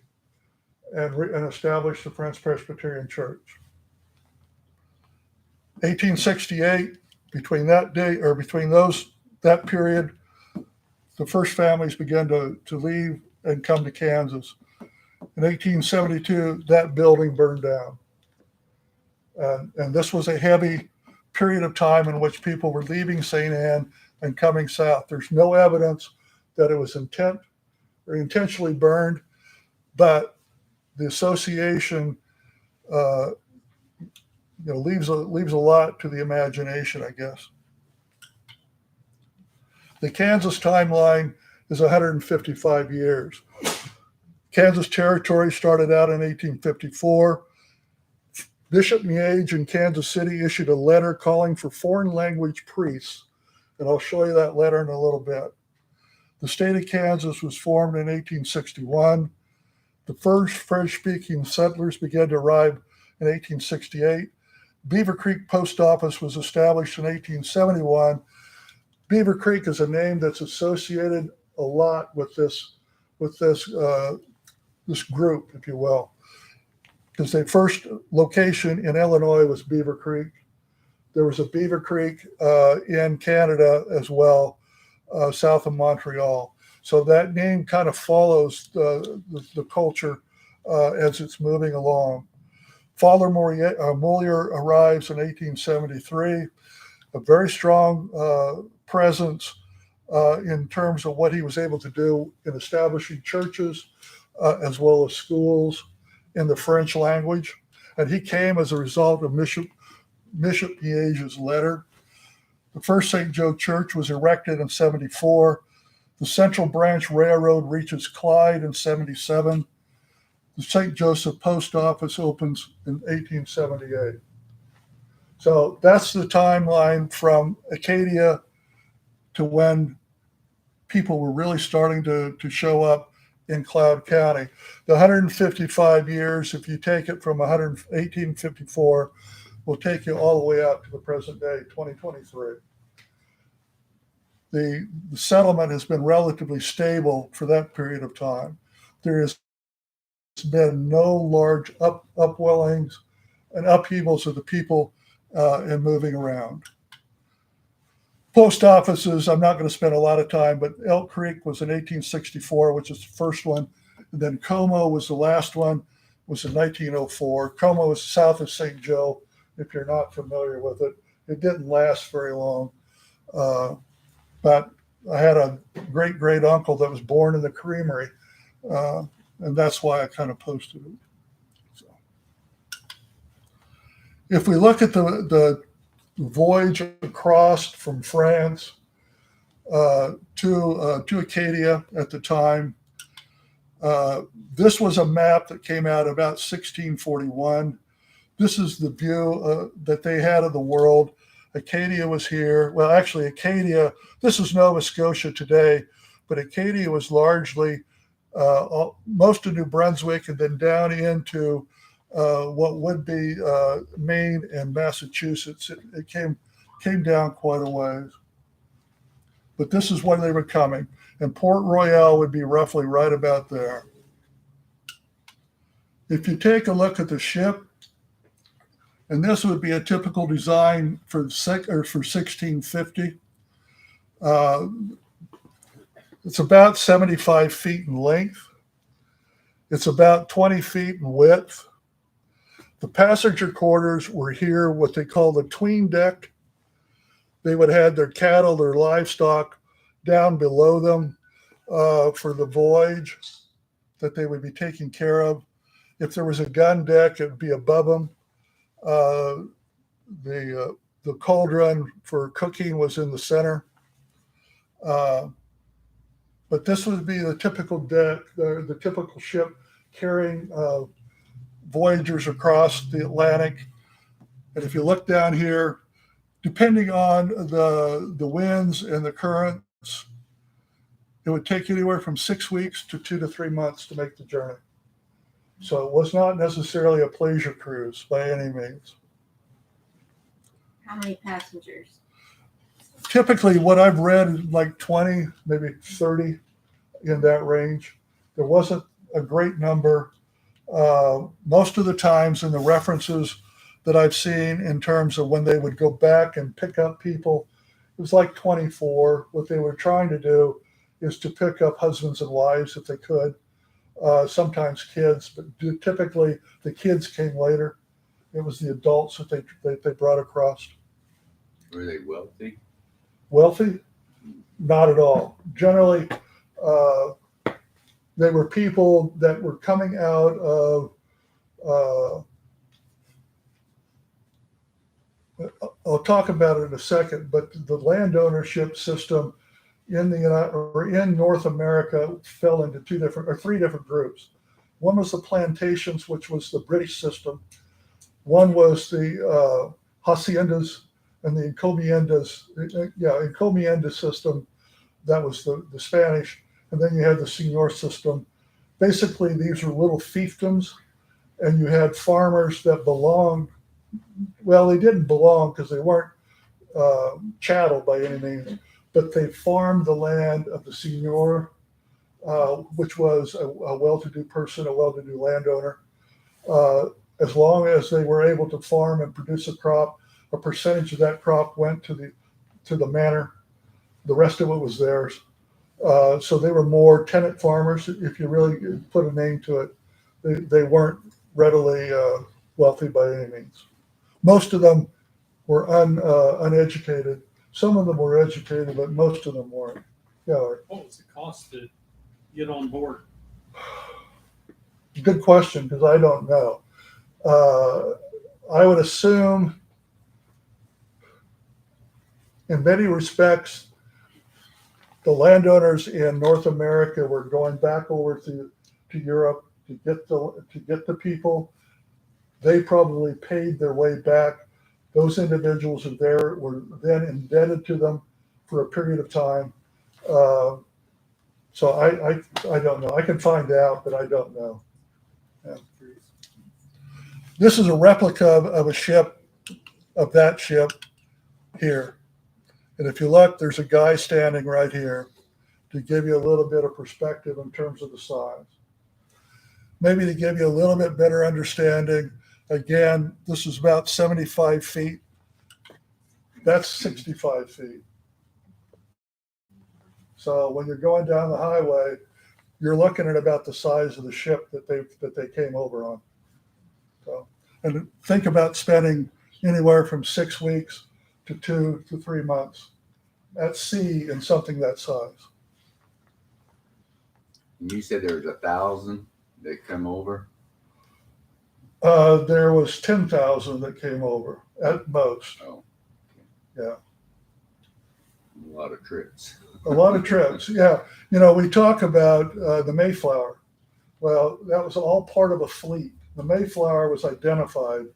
and established the French Presbyterian Church. 1868, between that period, the first families began to leave and come to Kansas. In 1872, that building burned down. And this was a heavy period of time in which people were leaving St. Anne and coming south. There's no evidence that it was intentionally burned, but the association leaves a lot to the imagination, I guess. The Kansas timeline is 155 years. Kansas Territory started out in 1854. Bishop Miege in Kansas City issued a letter calling for foreign language priests, and I'll show you that letter in a little bit. The state of Kansas was formed in 1861. The first French-speaking settlers began to arrive in 1868. Beaver Creek Post Office was established in 1871. Beaver Creek is a name that's associated a lot with this group, if you will, because their first location in Illinois was Beaver Creek. There was a Beaver Creek in Canada as well, south of Montreal. So that name kind of follows the culture as it's moving along. Father Molier arrives in 1873, a very strong presence in terms of what he was able to do in establishing churches as well as schools in the French language. And he came as a result of Bishop Miege's letter. The first St. Joe Church was erected in 74. The Central Branch Railroad reaches Clyde in 77. The St. Joseph Post Office opens in 1878. So that's the timeline from Acadia to when people were really starting to show up in Cloud County. The 155 years, if you take it from 1854, will take you all the way out to the present day, 2023. The settlement has been relatively stable for that period of time. There has been no large upwellings and upheavals of the people and moving around. Post offices, I'm not going to spend a lot of time, but Elk Creek was in 1864, which is the first one. And then Como was the last one, was in 1904. Como is south of St. Joe, if you're not familiar with it. It didn't last very long. But I had a great uncle that was born in the creamery, and that's why I kind of posted it. So, if we look at the voyage across from France to Acadia at the time, this was a map that came out about 1641. This is the view that they had of the world. Acadia was here. Well, actually, Acadia, this is Nova Scotia today, but Acadia was largely most of New Brunswick and then down into what would be Maine and Massachusetts. It came down quite a ways. But this is when they were coming. And Port Royal would be roughly right about there. If you take a look at the ship, and this would be a typical design for 1650. It's about 75 feet in length. It's about 20 feet in width. The passenger quarters were here, what they call the 'tween deck. They would have their cattle, their livestock down below them for the voyage that they would be taking care of. If there was a gun deck, it would be above them. The cauldron for cooking was in the center. But this would be the typical deck, the typical ship carrying voyagers across the Atlantic. And if you look down here, depending on the winds and the currents, it would take anywhere from 6 weeks to 2 to 3 months to make the journey. So it was not necessarily a pleasure cruise by any means. How many passengers? Typically, what I've read is like 20, maybe 30 in that range. There wasn't a great number. Most of the times in the references that I've seen in terms of when they would go back and pick up people, it was like 24. What they were trying to do is to pick up husbands and wives if they could. Sometimes kids, but typically the kids came later. It was the adults that they brought across. Were they wealthy? Wealthy? Not at all. Generally, they were people that were coming out of, I'll talk about it in a second, but the land ownership system in North America fell into three different groups. One was the plantations, which was the British system. One was the haciendas and the encomiendas. Encomienda system. That was the Spanish. And then you had the señor system. Basically, these were little fiefdoms, and you had farmers that belonged. Well, they didn't belong because they weren't chattel by any means, but they farmed the land of the señor, which was a well-to-do person, a well-to-do landowner. As long as they were able to farm and produce a crop, a percentage of that crop went to the manor. The rest of it was theirs. So they were more tenant farmers, if you really put a name to it. They weren't readily wealthy by any means. Most of them were uneducated. Some of them were educated, but most of them weren't. Yeah. What was the cost to get on board? Good question, because I don't know. I would assume, in many respects, the landowners in North America were going back over to Europe to get the people. They probably paid their way back. Those individuals were then indebted to them for a period of time. So I don't know. I can find out, but I don't know. Yeah. This is a replica of a ship, of that ship here. And if you look, there's a guy standing right here to give you a little bit of perspective in terms of the size. Maybe to give you a little bit better understanding, again, this is about 75 feet. That's 65 feet. So when you're going down the highway, you're looking at about the size of the ship that they came over on. So, and think about spending anywhere from 6 weeks to 2 to 3 months at sea in something that size. You said there was 1,000 that come over? There was 10,000 that came over at most. Oh. Yeah. A lot of trips. A lot of trips, yeah. You know, we talk about the Mayflower. Well, that was all part of a fleet. The Mayflower was identified,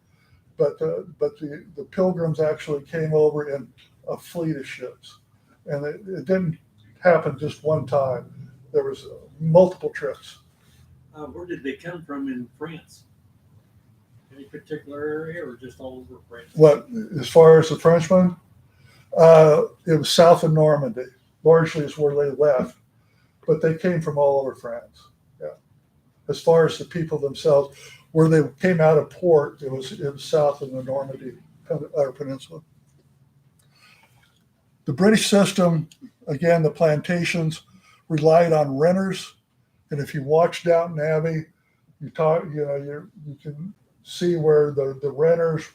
but the Pilgrims actually came over in a fleet of ships, and it didn't happen just one time. There was multiple trips. Where did they come from in France? Any particular area, or just all over France? What, as far as the Frenchmen? It was south of Normandy. Largely is where they left, but they came from all over France. Yeah. As far as the people themselves, where they came out of port, it was south of the Normandy peninsula. The British system, again, the plantations relied on renters, and if you watch Downton Abbey, you can see where the renters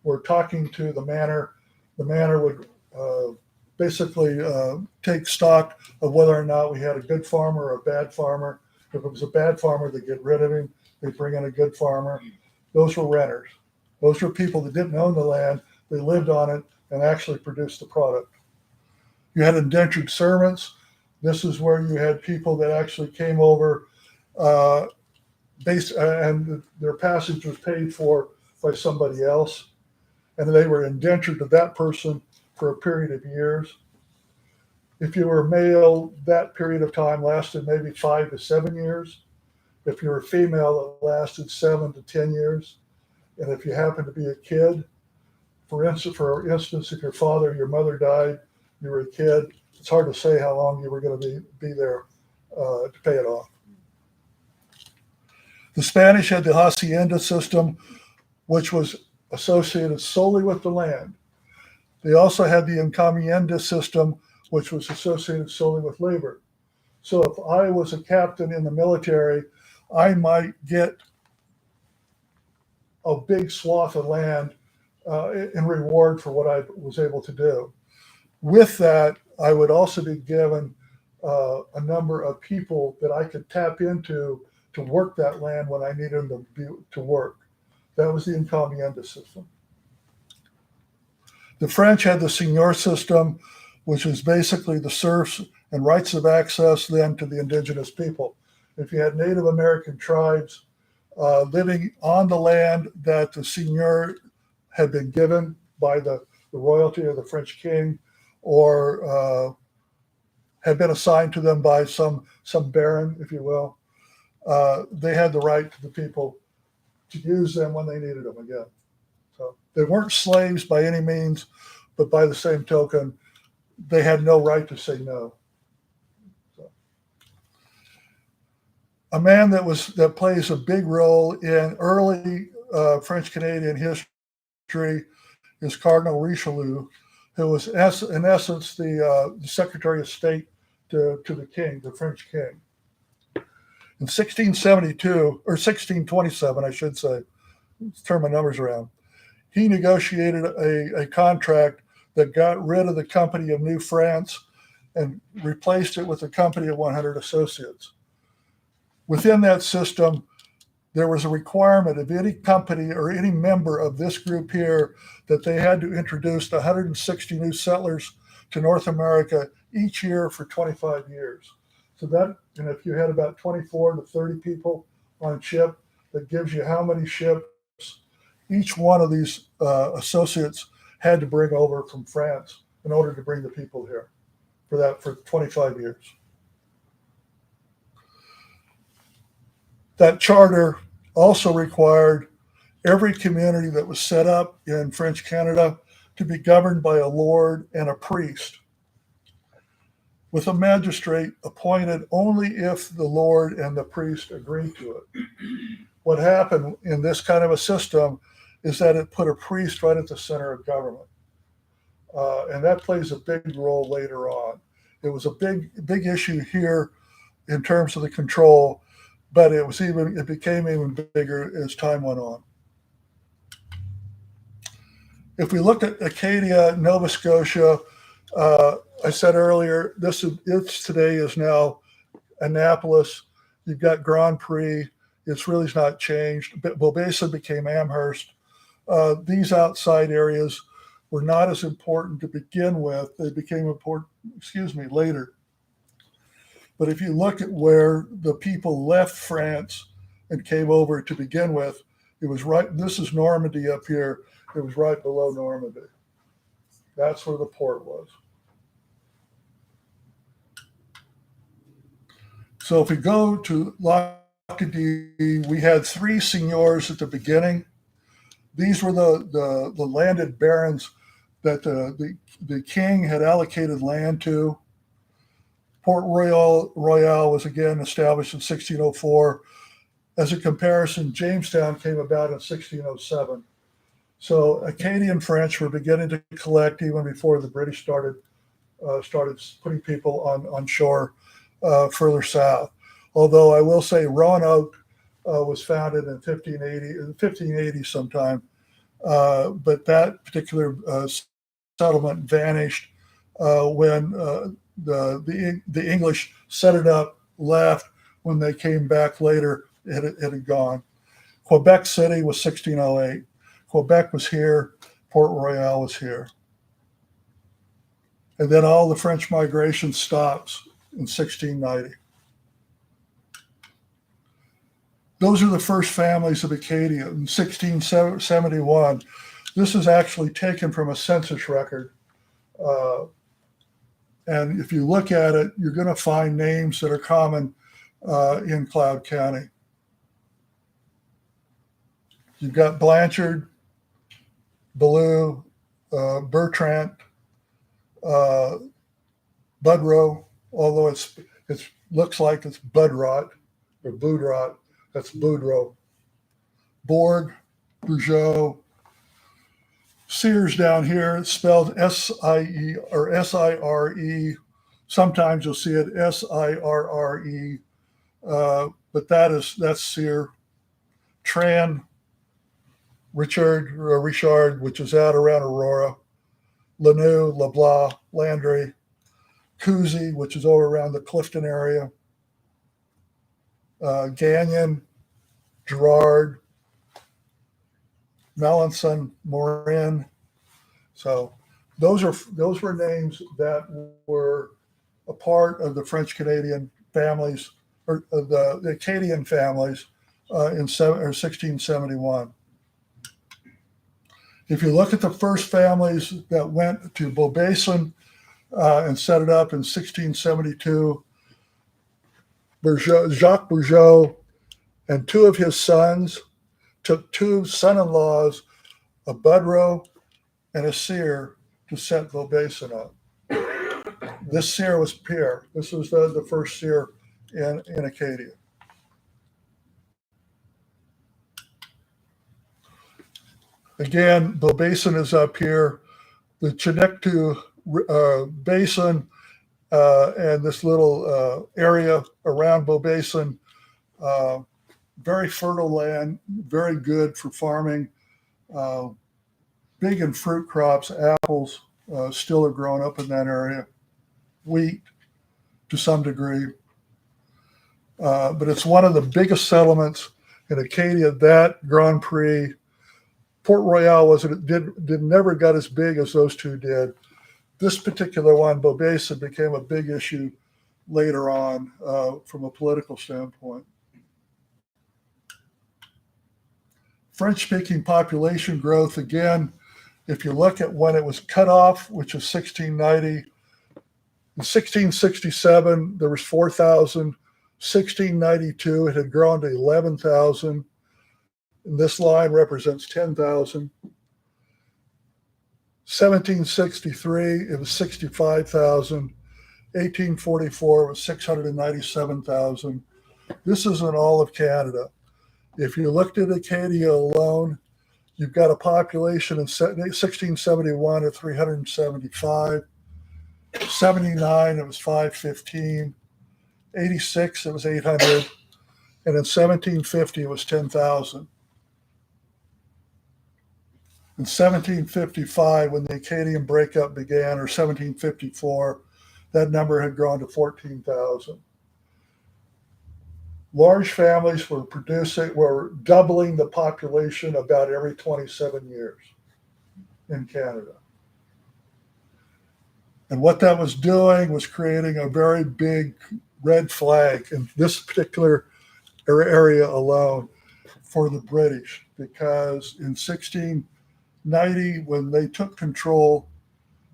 were talking to the manor. The manor would basically take stock of whether or not we had a good farmer or a bad farmer. If it was a bad farmer, they get rid of him. They bring in a good farmer. Those were renters. Those were people that didn't own the land. They lived on it and actually produced the product. You had indentured servants. This is where you had people that actually came over and their passage was paid for by somebody else. And they were indentured to that person for a period of years. If you were male, that period of time lasted maybe 5 to 7 years. If you were female, it lasted 7 to 10 years. And if you happened to be a kid, for instance, if your father or your mother died, you were a kid, it's hard to say how long you were going to be there to pay it off. The Spanish had the hacienda system, which was associated solely with the land. They also had the encomienda system, which was associated solely with labor. So if I was a captain in the military, I might get a big swath of land in reward for what I was able to do. With that, I would also be given a number of people that I could tap into to work that land when I needed them to work. That was the encomienda system. The French had the seigneur system, which was basically the serfs and rights of access then to the indigenous people. If you had Native American tribes living on the land that the seigneur had been given by the royalty of the French king, or had been assigned to them by some baron, if you will. They had the right to the people to use them when they needed them again. So they weren't slaves by any means, but by the same token, they had no right to say no. So, a man that plays a big role in early French Canadian history is Cardinal Richelieu, who was in essence the Secretary of State to the king, the French king. In 1672, or 1627, I should say, let's turn my numbers around, he negotiated a contract that got rid of the Company of New France and replaced it with the Company of 100 Associates. Within that system, there was a requirement of any company or any member of this group here that they had to introduce 160 new settlers to North America each year for 25 years. So that, and if you had about 24 to 30 people on ship, that gives you how many ships each one of these associates had to bring over from France in order to bring the people here for 25 years. That charter also required every community that was set up in French Canada to be governed by a lord and a priest, with a magistrate appointed only if the lord and the priest agreed to it. What happened in this kind of a system is that it put a priest right at the center of government. And that plays a big role later on. It was a big issue here in terms of the control, but it became even bigger as time went on. If we look at Acadia, Nova Scotia, I said earlier, today is now Annapolis. You've got Grand Prix. It's really not changed. Well, basically became Amherst. These outside areas were not as important to begin with. They became important, later. But if you look at where the people left France and came over to begin with, it was right. This is Normandy up here. It was right below Normandy. That's where the port was. So if we go to L'Acadie, we had 3 seigneurs at the beginning. These were the landed barons that the king had allocated land to. Port Royal was again established in 1604. As a comparison, Jamestown came about in 1607. So Acadian French were beginning to collect even before the British started putting people on shore further south. Although I will say Roanoke was founded in 1580 sometime, but that particular settlement vanished when the English set it up, left. When they came back later, it had gone. Quebec City was 1608. Quebec was here. Port Royal was here. And then all the French migration stops in 1690. Those are the first families of Acadia in 1671. This is actually taken from a census record. And if you look at it, you're going to find names that are common in Cloud County. You've got Blanchard, Ballou, Bertrand, Budrow, although it looks like it's Budrot or Boudrot. That's Boudreau. Bourg, Bourgeot. Sears down here, it's spelled S-I-E or S-I-R-E. Sometimes you'll see it S-I-R-R-E. But that's Cyr. Tran, Richard, which is out around Aurora. Lanou, LeBlanc, Landry. Cousy, which is over around the Clifton area. Gagnon, Gerard, Melanson, Morin. So those were names that were a part of the French Canadian families or the Acadian families in 1671. If you look at the first families that went to Beaubasin and set it up in 1672, Jacques Bourgeot and two of his sons took two son-in-laws, a Budrow and a Cyr, to set Beaubasin up. This Cyr was Pierre. This was the first Cyr in Acadia. Again, Beaubasin is up here. The Chinectu Basin and this little area around Beaubasin, very fertile land, very good for farming, big in fruit crops, apples still are growing up in that area, wheat to some degree. But it's one of the biggest settlements in Acadia. That Grand Prix, Port Royal never got as big as those two did. This particular one, Beaubasin, became a big issue later on from a political standpoint. French-speaking population growth, again, if you look at when it was cut off, which is 1690, in 1667, there was 4,000. 1692, it had grown to 11,000. This line represents 10,000. 1763, it was 65,000. 1844 was 697,000. This is in all of Canada. If you looked at Acadia alone, you've got a population in 1671 of 375. 79, it was 515. 86, it was 800. And in 1750, it was 10,000. In 1755, when the Acadian breakup began, or 1754, that number had grown to 14,000. Large families were doubling the population about every 27 years in Canada. And what that was doing was creating a very big red flag in this particular area alone for the British, because in 1690, when they took control,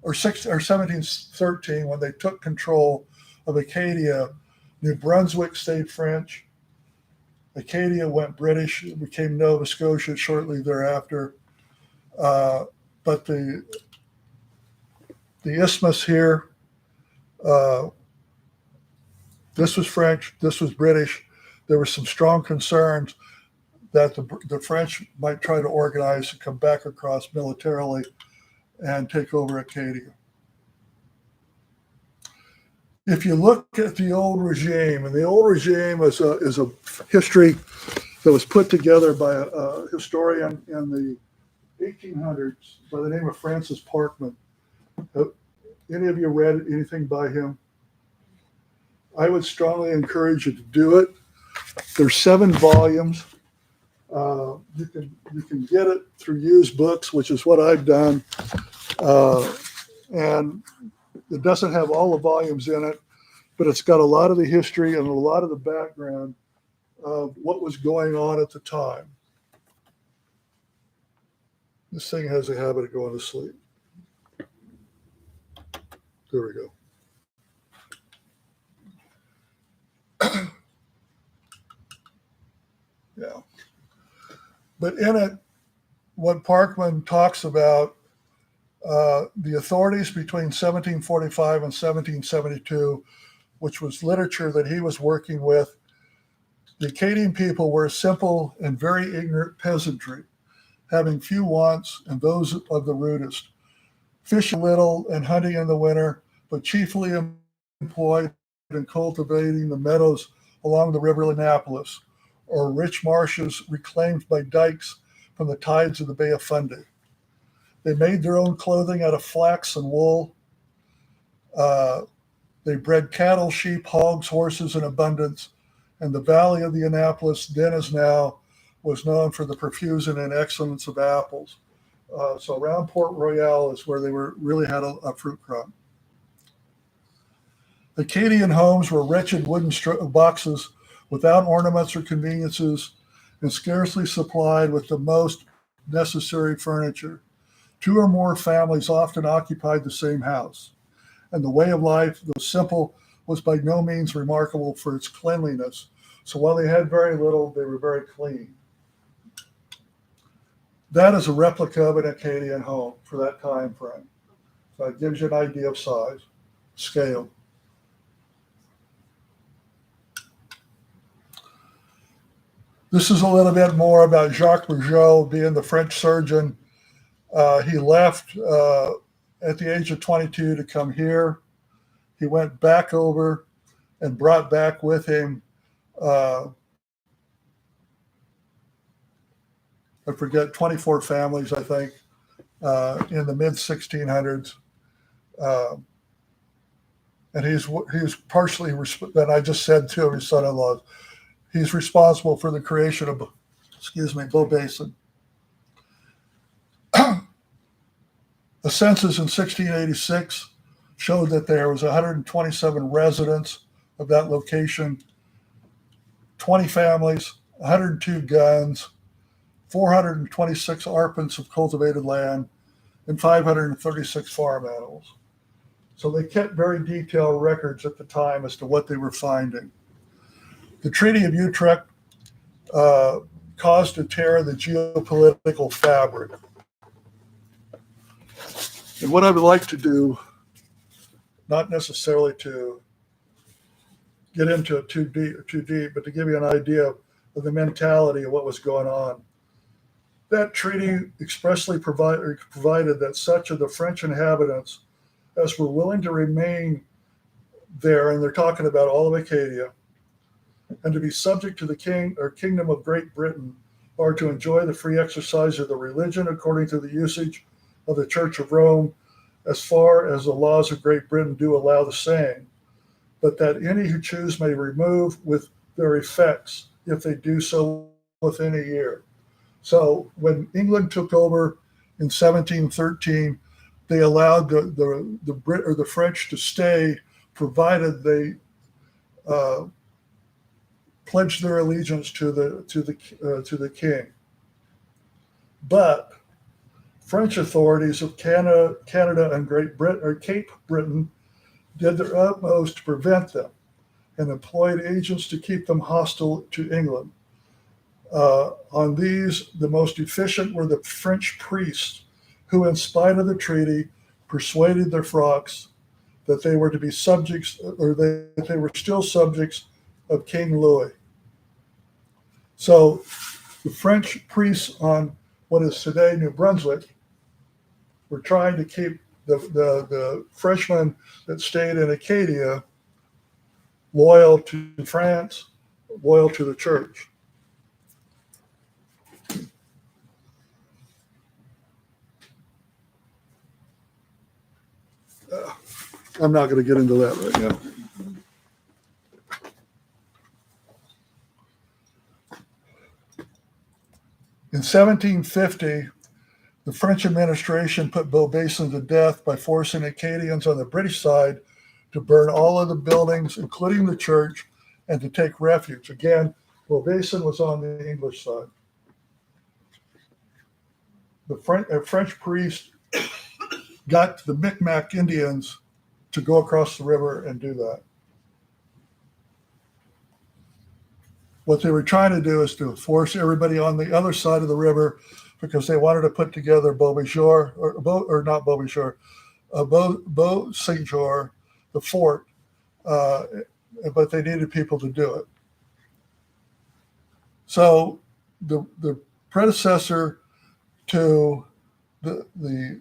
or 1713, when they took control of Acadia, New Brunswick stayed French. Acadia went British. It became Nova Scotia shortly thereafter. But the isthmus here, this was French, this was British. There were some strong concerns that the French might try to organize and come back across militarily and take over Acadia. If you look at the old regime, and the old regime is a history that was put together by a historian in the 1800s by the name of Francis Parkman. Any of you read anything by him? I would strongly encourage you to do it. There's 7 volumes. You can get it through used books, which is what I've done. And it doesn't have all the volumes in it, but it's got a lot of the history and a lot of the background of what was going on at the time. This thing has a habit of going to sleep. There we go. Yeah. But in it, what Parkman talks about, the authorities between 1745 and 1772, which was literature that he was working with, the Acadian people were a simple and very ignorant peasantry, having few wants and those of the rudest, fishing little and hunting in the winter, but chiefly employed in cultivating the meadows along the river Annapolis, or rich marshes reclaimed by dikes from the tides of the Bay of Fundy. They made their own clothing out of flax and wool. They bred cattle, sheep, hogs, horses in abundance, and the valley of the Annapolis, then as now, was known for the profusion and excellence of apples. So around Port Royal is where they really had a fruit crop. Acadian homes were wretched wooden boxes without ornaments or conveniences, and scarcely supplied with the most necessary furniture. 2 or more families often occupied the same house, and the way of life, though simple, was by no means remarkable for its cleanliness. So while they had very little, they were very clean. That is a replica of an Acadian home for that time frame. So it gives you an idea of size, scale. This is a little bit more about Jacques Bugeaud being the French surgeon. He left at the age of 22 to come here. He went back over and brought back with him, I forget, 24 families, I think, in the mid 1600s. And he's partially, and I just said two of his son-in-laws, he's responsible for the creation of, Beaubasin. A census in 1686 showed that there was 127 residents of that location, 20 families, 102 guns, 426 arpents of cultivated land, and 536 farm animals. So they kept very detailed records at the time as to what they were finding. The Treaty of Utrecht caused a tear in the geopolitical fabric. And what I would like to do, not necessarily to get into it too deep, but to give you an idea of the mentality of what was going on. That treaty expressly provided that such of the French inhabitants as were willing to remain there, and they're talking about all of Acadia, and to be subject to the king or kingdom of Great Britain, or to enjoy the free exercise of the religion according to the usage of the Church of Rome, as far as the laws of Great Britain do allow the same, but that any who choose may remove with their effects, if they do so within a year. So when England took over in 1713, they allowed the Brit or the French to stay, provided they pledged their allegiance to the king. But French authorities of Canada and Great Britain or Cape Breton did their utmost to prevent them and employed agents to keep them hostile to England. On these, the most efficient were the French priests, who, in spite of the treaty, persuaded their frocks that they were to be subjects, or that they were still subjects of King Louis. So the French priests on what is today New Brunswick were trying to keep the Frenchmen that stayed in Acadia loyal to France, loyal to the church. I'm not going to get into that right now. In 1750, the French administration put Beaubasin to death by forcing Acadians on the British side to burn all of the buildings, including the church, and to take refuge. Again, Beaubasin was on the English side. A French priest got the Micmac Indians to go across the river and do that. What they were trying to do is to force everybody on the other side of the river, because they wanted to put together Beausejour, Beausejour, the fort, but they needed people to do it. So the predecessor to the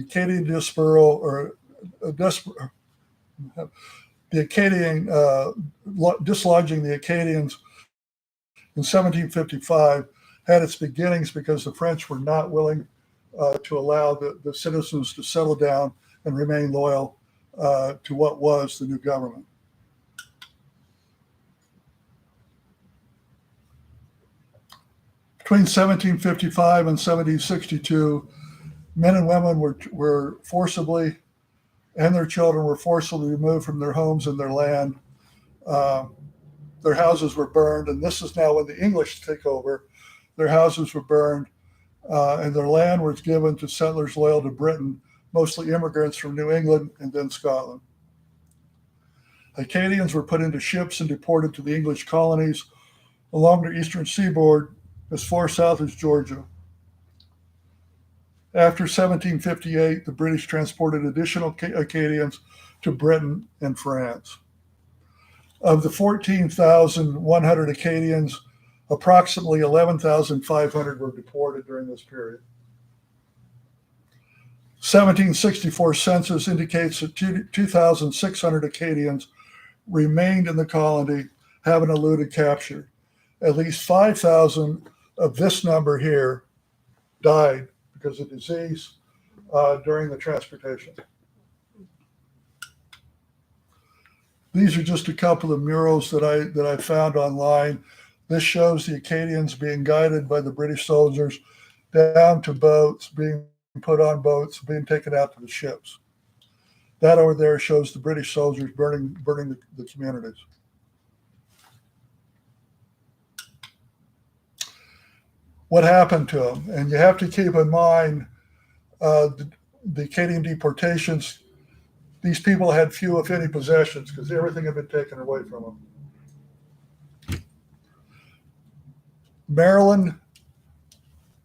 Acadian diaspora, or the Acadian dislodging the Acadians in 1755 had its beginnings because the French were not willing to allow the citizens to settle down and remain loyal to what was the new government. Between 1755 and 1762, men and women were forcibly, and their children were forcibly removed from their homes and their land. The their houses were burned, and this is now when the English take over. Their houses were burned, and their land was given to settlers loyal to Britain, mostly immigrants from New England and then Scotland. Acadians were put into ships and deported to the English colonies along the eastern seaboard as far south as Georgia. After 1758, the British transported additional Acadians to Britain and France. Of the 14,100 Acadians, approximately 11,500 were deported during this period. 1764 census indicates that 2,600 Acadians remained in the colony, having eluded capture. At least 5,000 of this number here died because of disease during the transportation. These are just a couple of murals that I found online. This shows the Acadians being guided by the British soldiers down to boats, being put on boats, being taken out to the ships. That over there shows the British soldiers burning the communities. What happened to them? And you have to keep in mind the Acadian deportations. These people had few, if any, possessions because everything had been taken away from them. Maryland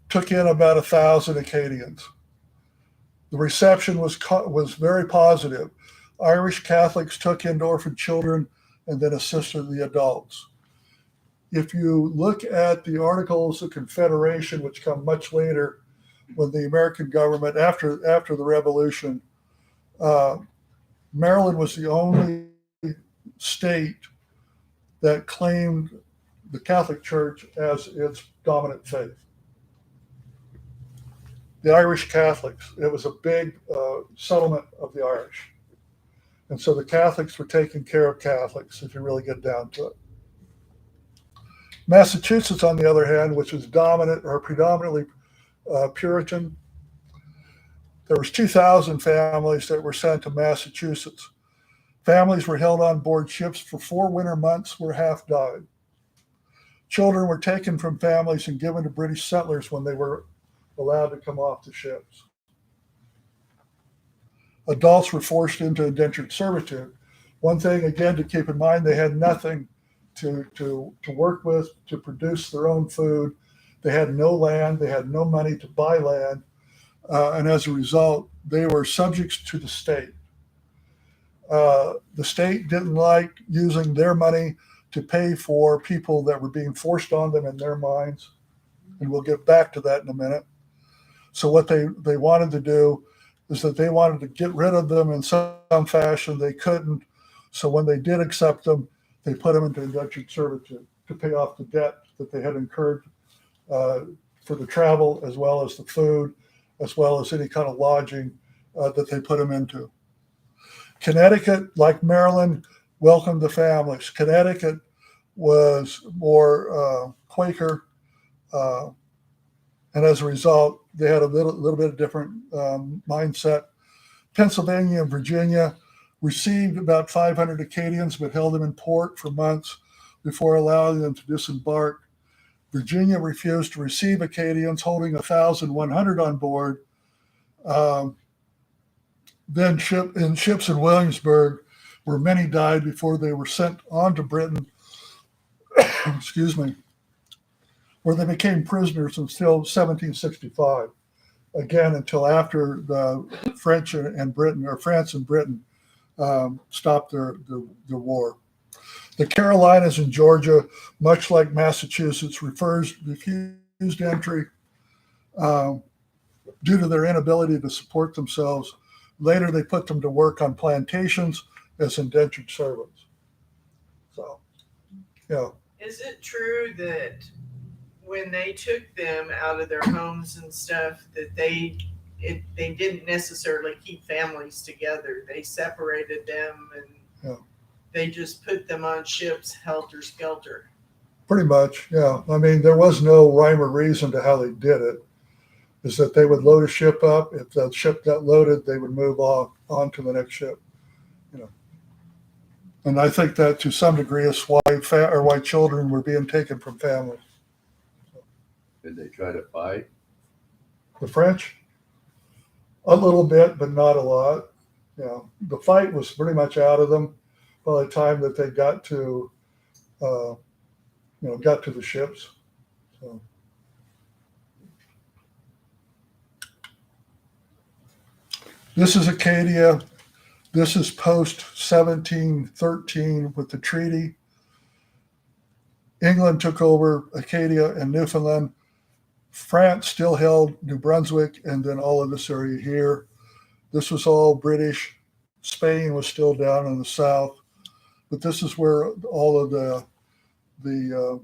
took in about 1,000 Acadians. The reception was very positive. Irish Catholics took in orphan children and then assisted the adults. If you look at the Articles of Confederation, which come much later, when the American government, after the Revolution, Maryland was the only state that claimed the Catholic Church as its dominant faith. The Irish Catholics, it was a big settlement of the Irish. And so the Catholics were taking care of Catholics, if you really get down to it. Massachusetts, on the other hand, which was dominant or predominantly Puritan, there was 2,000 families that were sent to Massachusetts. Families were held on board ships for 4 winter months where half died. Children were taken from families and given to British settlers when they were allowed to come off the ships. Adults were forced into indentured servitude. One thing, again, to keep in mind, they had nothing to work with, to produce their own food. They had no land. They had no money to buy land. And as a result, they were subjects to the state. The state didn't like using their money to pay for people that were being forced on them in their minds. And we'll get back to that in a minute. So what they wanted to do is that they wanted to get rid of them in some fashion. They couldn't. So when they did accept them, they put them into indentured servitude to pay off the debt that they had incurred for the travel, as well as the food, as well as any kind of lodging that they put them into. Connecticut, like Maryland, welcomed the families. Connecticut was more Quaker, and as a result, they had a little bit of different mindset. Pennsylvania and Virginia received about 500 Acadians, but held them in port for months before allowing them to disembark. Virginia refused to receive Acadians, holding 1,100 on board. Then in ships in Williamsburg, where many died before they were sent on to Britain, excuse me, where they became prisoners until 1765. Again, until after the French and Britain, or France and Britain, stopped their war. The Carolinas and Georgia, much like Massachusetts, refused entry due to their inability to support themselves. Later, they put them to work on plantations as indentured servants. So, yeah. Is it true that when they took them out of their homes and stuff, that they didn't necessarily keep families together? They separated them and they just put them on ships helter skelter. Pretty much, yeah. I mean, there was no rhyme or reason to how they did it. Is that they would load a ship up. If the ship got loaded, they would move on to the next ship. You know. And I think that to some degree is why why children were being taken from families. Did they try to fight? The French, a little bit, but not a lot. You know, the fight was pretty much out of them by the time that they got to, got to the ships. So. This is Acadia. This is post 1713 with the treaty. England took over Acadia and Newfoundland. France still held New Brunswick and then all of this area here. This was all British. Spain was still down in the south, but this is where all of the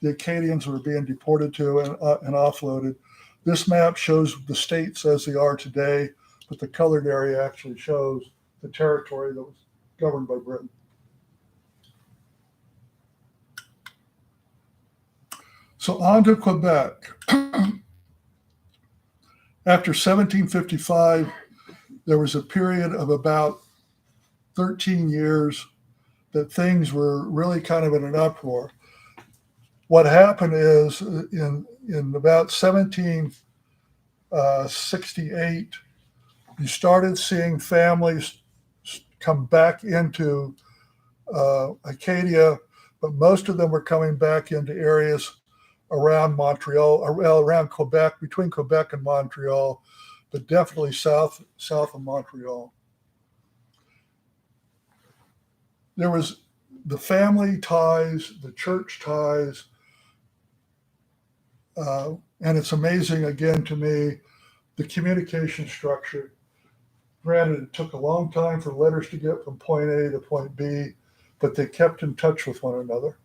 Acadians were being deported to and offloaded. This map shows the states as they are today, but the colored area actually shows the territory that was governed by Britain. So on to Quebec. After 1755, there was a period of about 13 years that things were really kind of in an uproar. What happened is in about 1768, you started seeing families come back into Acadia, but most of them were coming back into areas around Montreal, around Quebec, between Quebec and Montreal, but definitely south of Montreal. There was the family ties, the church ties, and it's amazing again to me, the communication structure. Granted, it took a long time for letters to get from point A to point B, but they kept in touch with one another.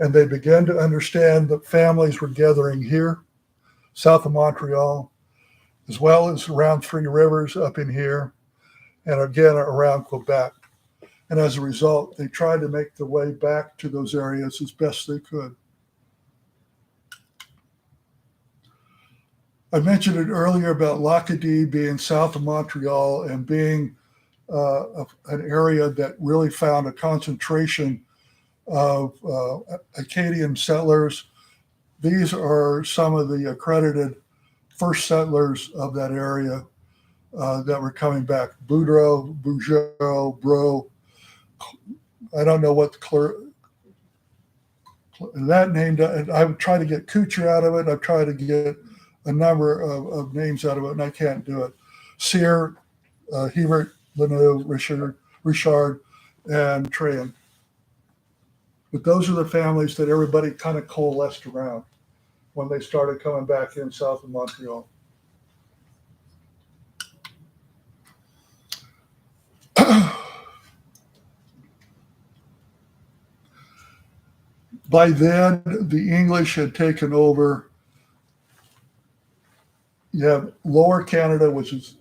And they began to understand that families were gathering here, south of Montreal, as well as around Three Rivers up in here, and again around Quebec. And as a result, they tried to make their way back to those areas as best they could. I mentioned it earlier about L'Acadie being south of Montreal and being an area that really found a concentration of Acadian settlers. These are some of the accredited first settlers of that area that were coming back. Boudreau, Bougeot, Bro. I don't know what that name. I've tried to get Couture out of it. I've tried to get a number of names out of it, and I can't do it. Cyr, Hebert, Lanoux, Richard, and Trajan. But those are the families that everybody kind of coalesced around when they started coming back in south of Montreal. By then, the English had taken over. You have Lower Canada, which is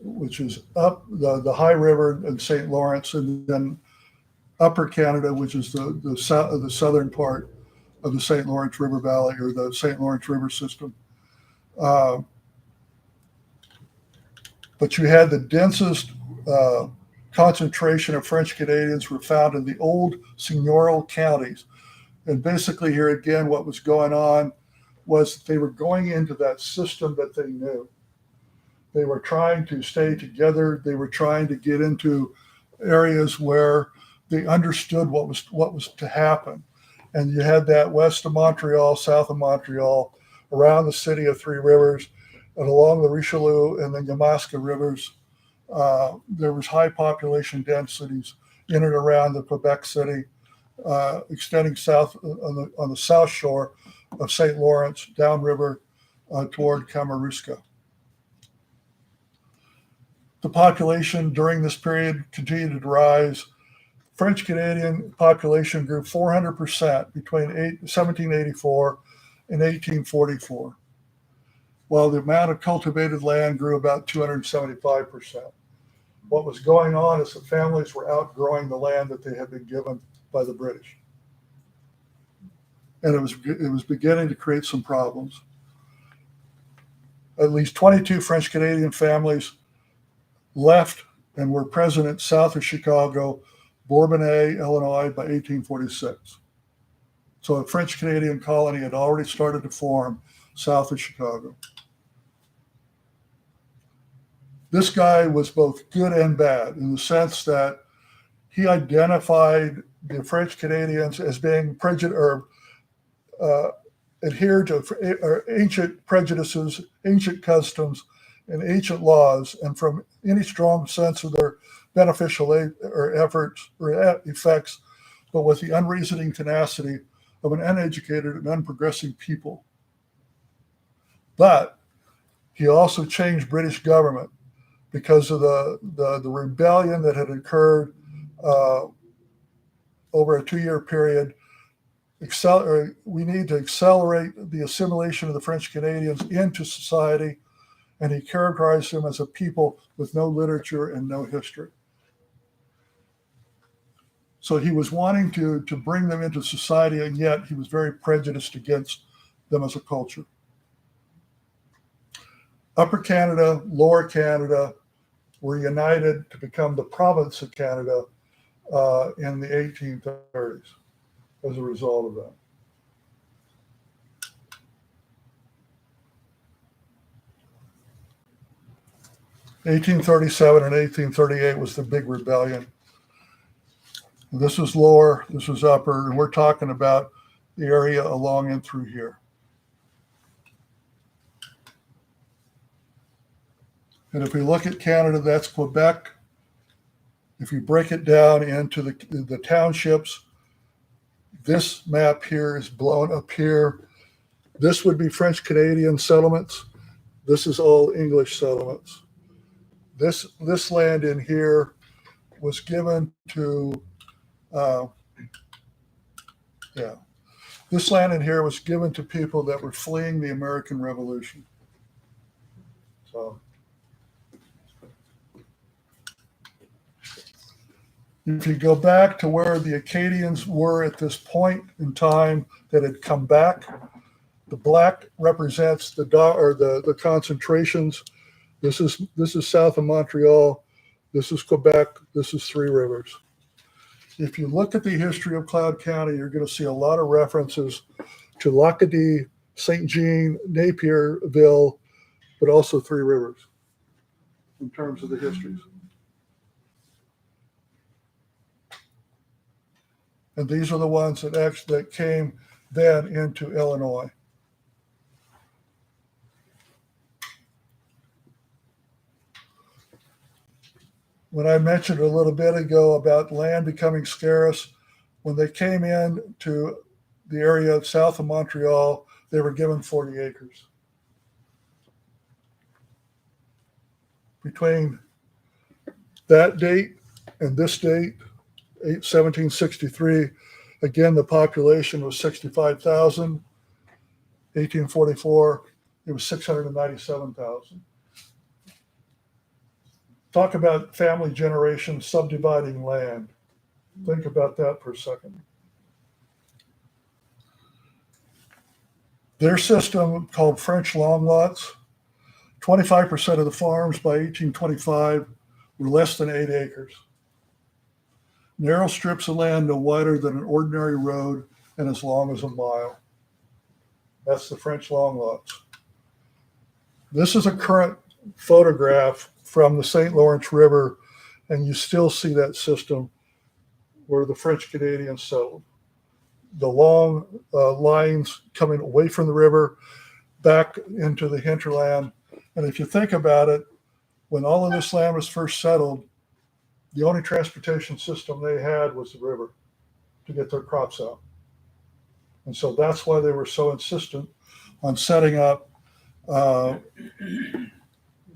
up the High River and St. Lawrence, and then Upper Canada, which is the southern part of the St. Lawrence River Valley or the St. Lawrence River system. But you had the densest concentration of French Canadians were found in the old seigneurial counties. And basically here again, what was going on was they were going into that system that they knew. They were trying to stay together. They were trying to get into areas where they understood what was to happen. And you had that west of Montreal, south of Montreal, around the city of Three Rivers, and along the Richelieu and the Yamaska rivers. There was high population densities in and around the Quebec City, extending south on the south shore of St. Lawrence, downriver toward Kamoruska. The population during this period continued to rise. French Canadian population grew 400% between 1784 and 1844, while the amount of cultivated land grew about 275%. What was going on is the families were outgrowing the land that they had been given by the British. And it was beginning to create some problems. At least 22 French Canadian families left and were present south of Chicago Bourbonnais, Illinois by 1846. So a French Canadian colony had already started to form south of Chicago. This guy was both good and bad in the sense that he identified the French Canadians as being adhered to ancient prejudices, ancient customs, and ancient laws, and from any strong sense of their beneficial efforts or effects, but with the unreasoning tenacity of an uneducated and unprogressive people. But he also changed British government because of the rebellion that had occurred over a 2-year period. We need to accelerate the assimilation of the French Canadians into society, and he characterized them as a people with no literature and no history. So he was wanting to bring them into society, and yet he was very prejudiced against them as a culture. Upper Canada, Lower Canada were united to become the province of Canada in the 1830s as a result of that. (1837) and 1838 was the big rebellion. This was lower, this was upper, and we're talking about the area along and through here. And if we look at Canada, that's Quebec. If you break it down into the townships, this map here is blown up here. This would be French Canadian settlements. This is all English settlements. This land in here was given to, this land in here was given to people that were fleeing the American Revolution. So, if you go back to where the Acadians were at this point in time that had come back, the black represents the concentrations. This is south of Montreal. This is Quebec. This is Three Rivers. If you look at the history of Cloud County, you're going to see a lot of references to Lacadie, St. Jean, Napierville, but also Three Rivers in terms of the histories. And these are the ones that came then into Illinois. When I mentioned a little bit ago about land becoming scarce, when they came in to the area south of Montreal, they were given 40 acres. Between that date and this date, 1763, again, the population was 65,000. 1844, it was 697,000. Talk about family generation subdividing land. Think about that for a second. Their system, called French long lots, 25% of the farms by 1825 were less than 8 acres. Narrow strips of land no wider than an ordinary road and as long as a mile. That's the French long lots. This is a current photograph from the St. Lawrence River, and you still see that system where the French Canadians settled. The long lines coming away from the river back into the hinterland. And if you think about it, when all of this land was first settled, the only transportation system they had was the river to get their crops out. And so that's why they were so insistent on setting up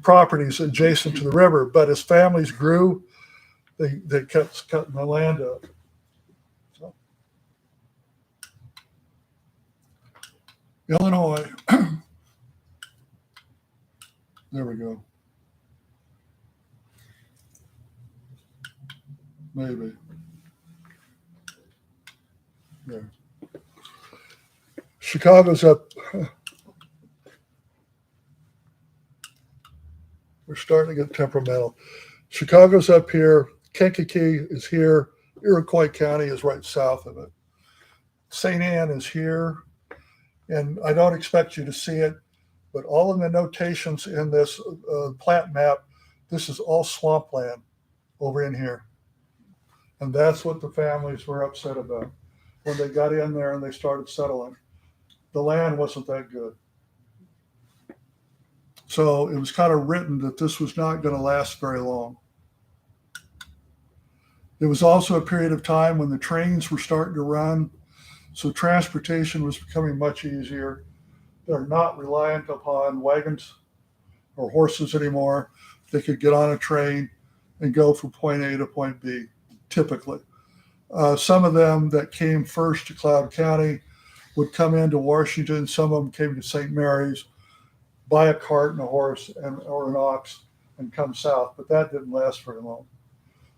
properties adjacent to the river. But as families grew, they kept cutting the land up. So. Illinois. There we go. Maybe. There. Chicago's up. We're starting to get temperamental. Chicago's up here. Kankakee is here. Iroquois County is right south of it. St. Anne is here, and I don't expect you to see it, but all of the notations in this plat map, this is all swampland over in here. And that's what the families were upset about when they got in there and they started settling. The land wasn't that good. So it was kind of written that this was not going to last very long. There was also a period of time when the trains were starting to run, so transportation was becoming much easier. They're not reliant upon wagons or horses anymore. They could get on a train and go from point A to point B, typically. Some of them that came first to Cloud County would come into Washington. Some of them came to St. Mary's, buy a cart and a horse or an ox and come south, but that didn't last very long.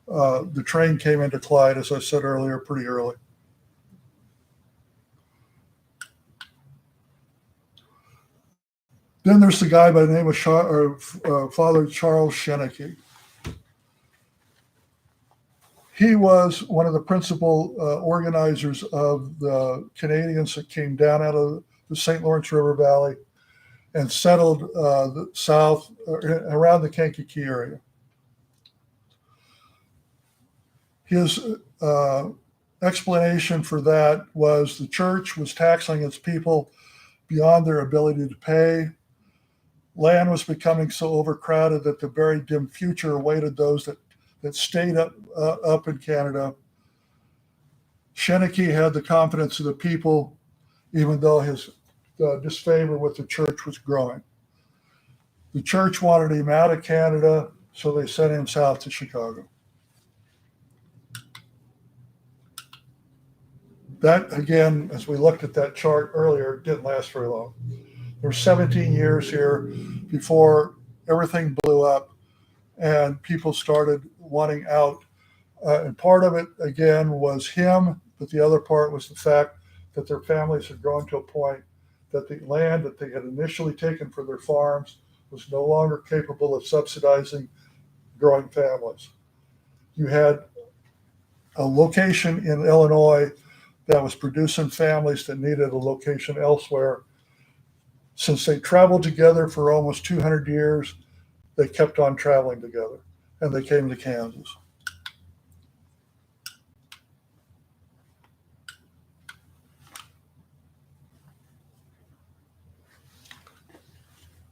The train came into Clyde, as I said earlier, pretty early. Then there's the guy by the name of Father Charles Sheneke. He was one of the principal organizers of the Canadians that came down out of the St. Lawrence River Valley and settled the south around the Kankakee area. His explanation for that was the church was taxing its people beyond their ability to pay. Land was becoming so overcrowded that the very dim future awaited those that stayed up in Canada. Sheneke had the confidence of the people, even though his disfavor with the church was growing. The church wanted him out of Canada, so they sent him south to Chicago. That, again, as we looked at that chart earlier, didn't last very long. There were 17 years here before everything blew up and people started wanting out. And part of it, again, was him, but the other part was the fact that their families had grown to a point that the land that they had initially taken for their farms was no longer capable of subsidizing growing families. You had a location in Illinois that was producing families that needed a location elsewhere. Since they traveled together for almost 200 years, they kept on traveling together, and they came to Kansas.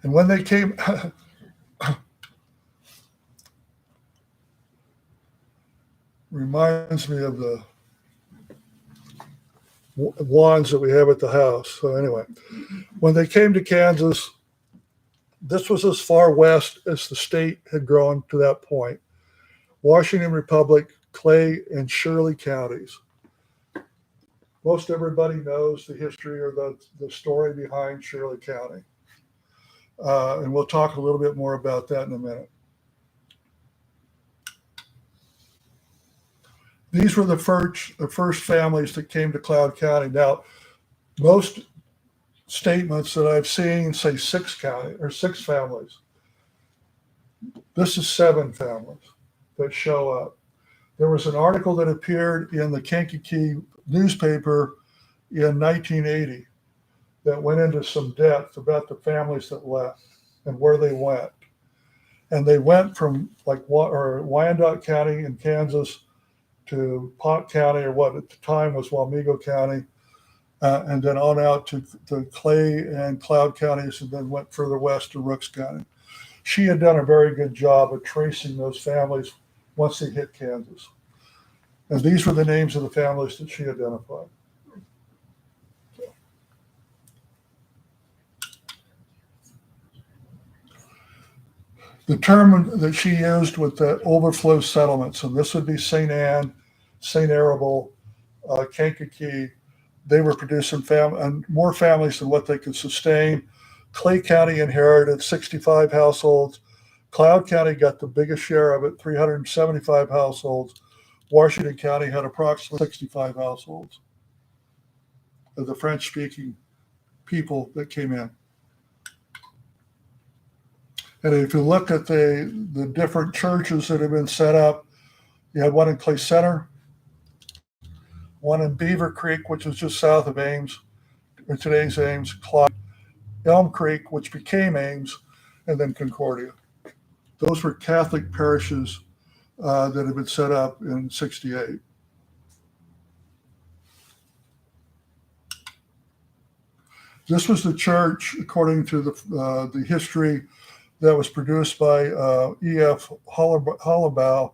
And when they came, reminds me of the wands that we have at the house. So anyway, when they came to Kansas, this was as far west as the state had grown to that point. Washington Republic, Clay, and Shirley counties. Most everybody knows the history or the story behind Shirley County. And we'll talk a little bit more about that in a minute. These were the first families that came to Cloud County. Now, most statements that I've seen say 6 families. This is 7 families that show up. There was an article that appeared in the Kankakee newspaper in 1980 that went into some depth about the families that left and where they went. And they went from Wyandotte County in Kansas to Pot County, or what at the time was Wamego County, and then on out to Clay and Cloud counties, and then went further west to Rooks County. She had done a very good job of tracing those families once they hit Kansas. And these were the names of the families that she identified. The term that she used with the overflow settlements, and this would be St. Anne, St. Arable, Kankakee, they were producing more families than what they could sustain. Clay County inherited 65 households. Cloud County got the biggest share of it, 375 households. Washington County had approximately 65 households of the French-speaking people that came in. And if you look at the different churches that have been set up, you had one in Clay Center, one in Beaver Creek, which is just south of Ames, or today's Ames, Clyde, Elm Creek, which became Ames, and then Concordia. Those were Catholic parishes that had been set up in '68. This was the church, according to the history that was produced by E.F. Hollabaugh,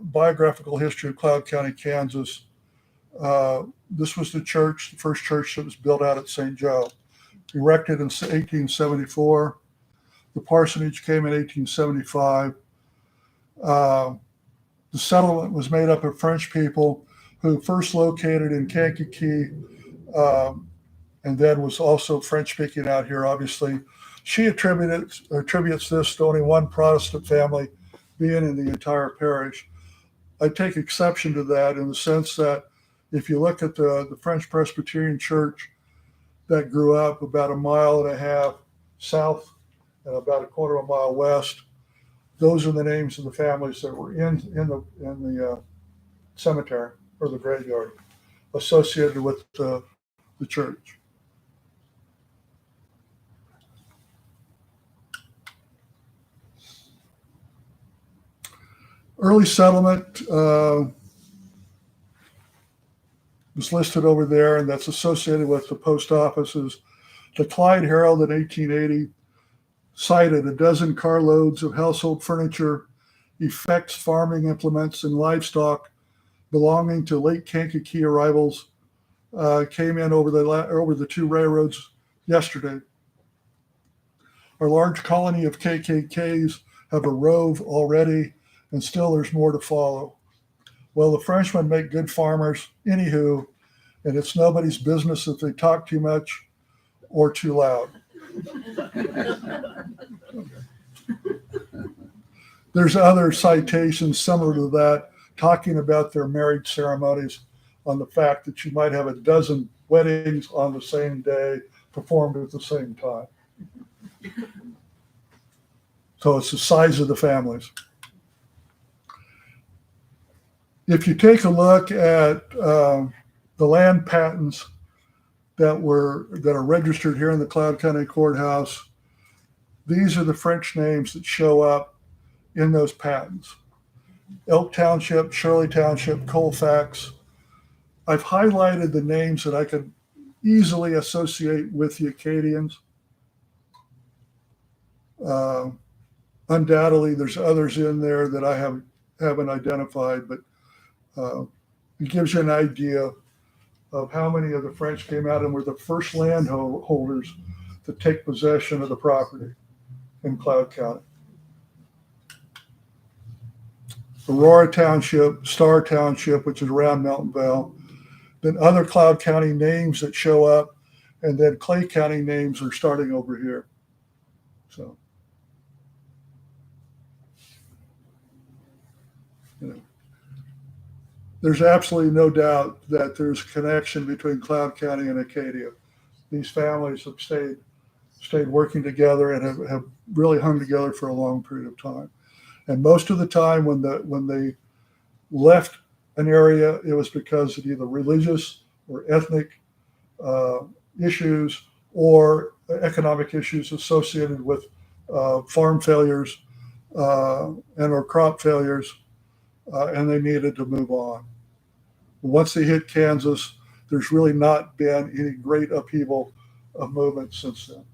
Biographical History of Cloud County, Kansas. This was the church, the first church that was built out at St. Joe, erected in 1874. The parsonage came in 1875. The settlement was made up of French people who first located in Kankakee, and then was also French speaking out here, obviously. She attributes this to only one Protestant family being in the entire parish. I take exception to that in the sense that if you look at the French Presbyterian Church that grew up about 1.5 miles south and about 1/4 mile west, those are the names of the families that were in the cemetery or the graveyard associated with the church. Early settlement was listed over there, and that's associated with the post offices. The Clyde Herald in 1880 cited 12 carloads of household furniture, effects, farming implements, and livestock belonging to late Kankakee arrivals came in over the 2 railroads yesterday. Our large colony of KKKs have a rove already, and still there's more to follow. Well, the Frenchmen make good farmers, anywho, and it's nobody's business if they talk too much or too loud. There's other citations similar to that, talking about their marriage ceremonies, on the fact that you might have 12 weddings on the same day performed at the same time. So it's the size of the families. If you take a look at the land patents that are registered here in the Cloud County Courthouse, these are the French names that show up in those patents: Elk Township, Shirley Township, Colfax. I've highlighted the names that I could easily associate with the Acadians. Undoubtedly, there's others in there that I haven't identified, but it gives you an idea of how many of the French came out and were the first landholders to take possession of the property in Cloud County. Aurora Township, Star Township, which is around Mountainville, then other Cloud County names that show up, and then Clay County names are starting over here. So, there's absolutely no doubt that there's a connection between Cloud County and Acadia. These families have stayed working together and have really hung together for a long period of time. And most of the time when they left an area, it was because of either religious or ethnic issues or economic issues associated with farm failures and or crop failures, and they needed to move on. Once they hit Kansas, there's really not been any great upheaval of movement since then.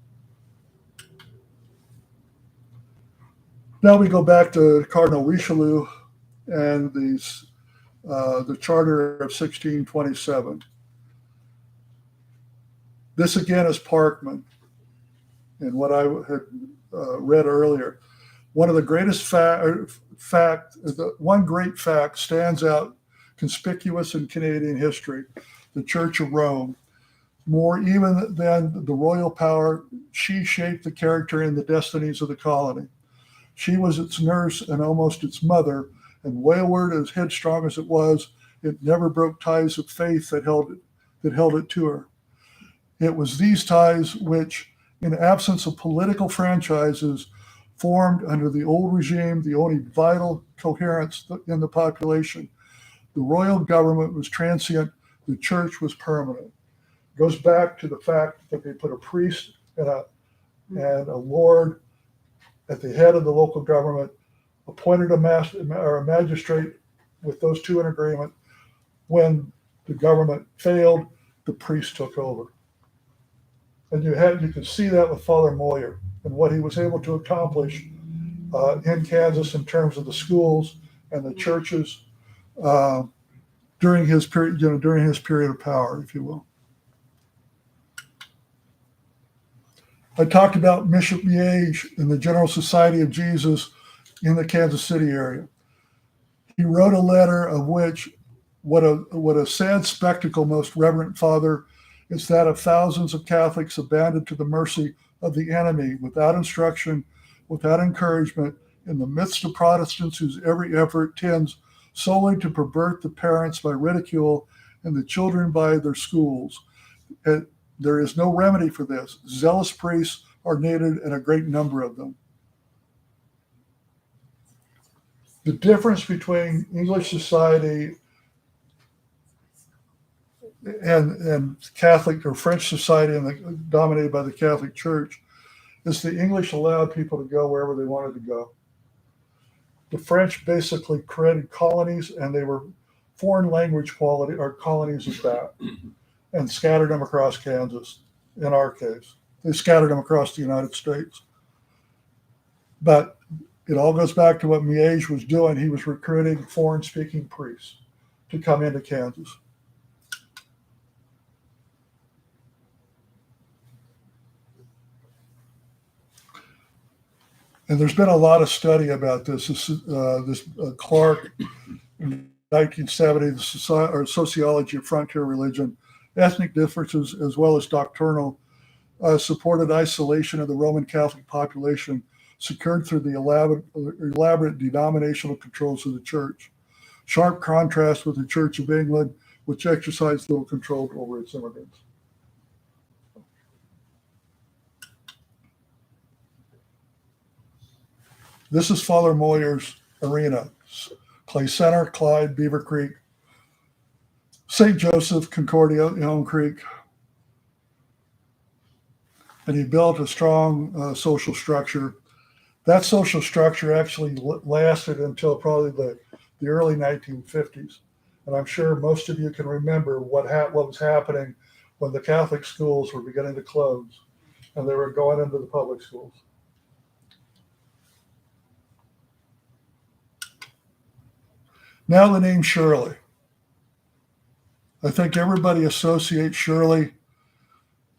Now we go back to Cardinal Richelieu and the Charter of 1627. This again is Parkman, and what I had read earlier. One of the greatest one great fact stands out conspicuous in Canadian history: the Church of Rome. More even than the royal power, she shaped the character and the destinies of the colony. She was its nurse and almost its mother, and wayward as headstrong as it was, it never broke ties of faith that held it to her. It was these ties which, in absence of political franchises, formed under the old regime the only vital coherence in the population. The royal government was transient. The church was permanent. Goes back to the fact that they put a priest and a lord at the head of the local government, appointed a magistrate with those two in agreement. When the government failed, the priest took over. And you could see that with Father Moyer and what he was able to accomplish in Kansas in terms of the schools and the churches during his period, during his period of power, if you will. I talked about Bishop Miege and the General Society of Jesus in the Kansas City area. He wrote a letter of which, what a sad spectacle, most reverend Father, is that of thousands of Catholics abandoned to the mercy of the enemy, without instruction, without encouragement, in the midst of Protestants whose every effort tends solely to pervert the parents by ridicule and the children by their schools. There is no remedy for this. Zealous priests are needed, and a great number of them. The difference between English society and Catholic or French society dominated by the Catholic Church is the English allowed people to go wherever they wanted to go. The French basically created colonies, and they were foreign language colonies at that, and scattered them across Kansas. In our case, they scattered them across the United States. But it all goes back to what Miege was doing. He was recruiting foreign-speaking priests to come into Kansas. And there's been a lot of study about this. Clark, in 1970, the Sociology of Frontier Religion, ethnic differences as well as doctrinal, supported isolation of the Roman Catholic population secured through the elaborate denominational controls of the church. Sharp contrast with the Church of England, which exercised little control over its immigrants. This is Father Moyer's arena. Clay Center, Clyde, Beaver Creek, St. Joseph, Concordia, Elm Creek. And he built a strong social structure. That social structure actually lasted until probably the early 1950s. And I'm sure most of you can remember what was happening when the Catholic schools were beginning to close and they were going into the public schools. Now the name Shirley. I think everybody associates Shirley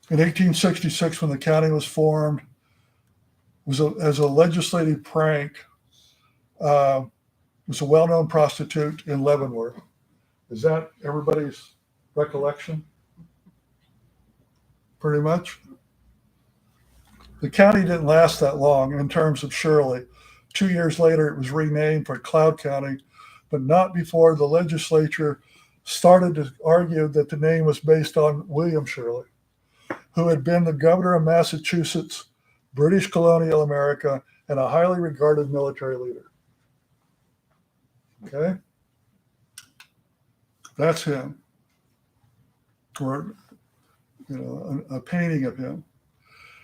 in 1866 when the county was formed as a legislative prank. Was a well-known prostitute in Leavenworth. Is that everybody's recollection? Pretty much. The county didn't last that long in terms of Shirley. 2 years later, it was renamed for Cloud County, but not before the legislature started to argue that the name was based on William Shirley, who had been the governor of Massachusetts, British colonial America, and a highly regarded military leader. Okay? That's him. Or, a painting of him.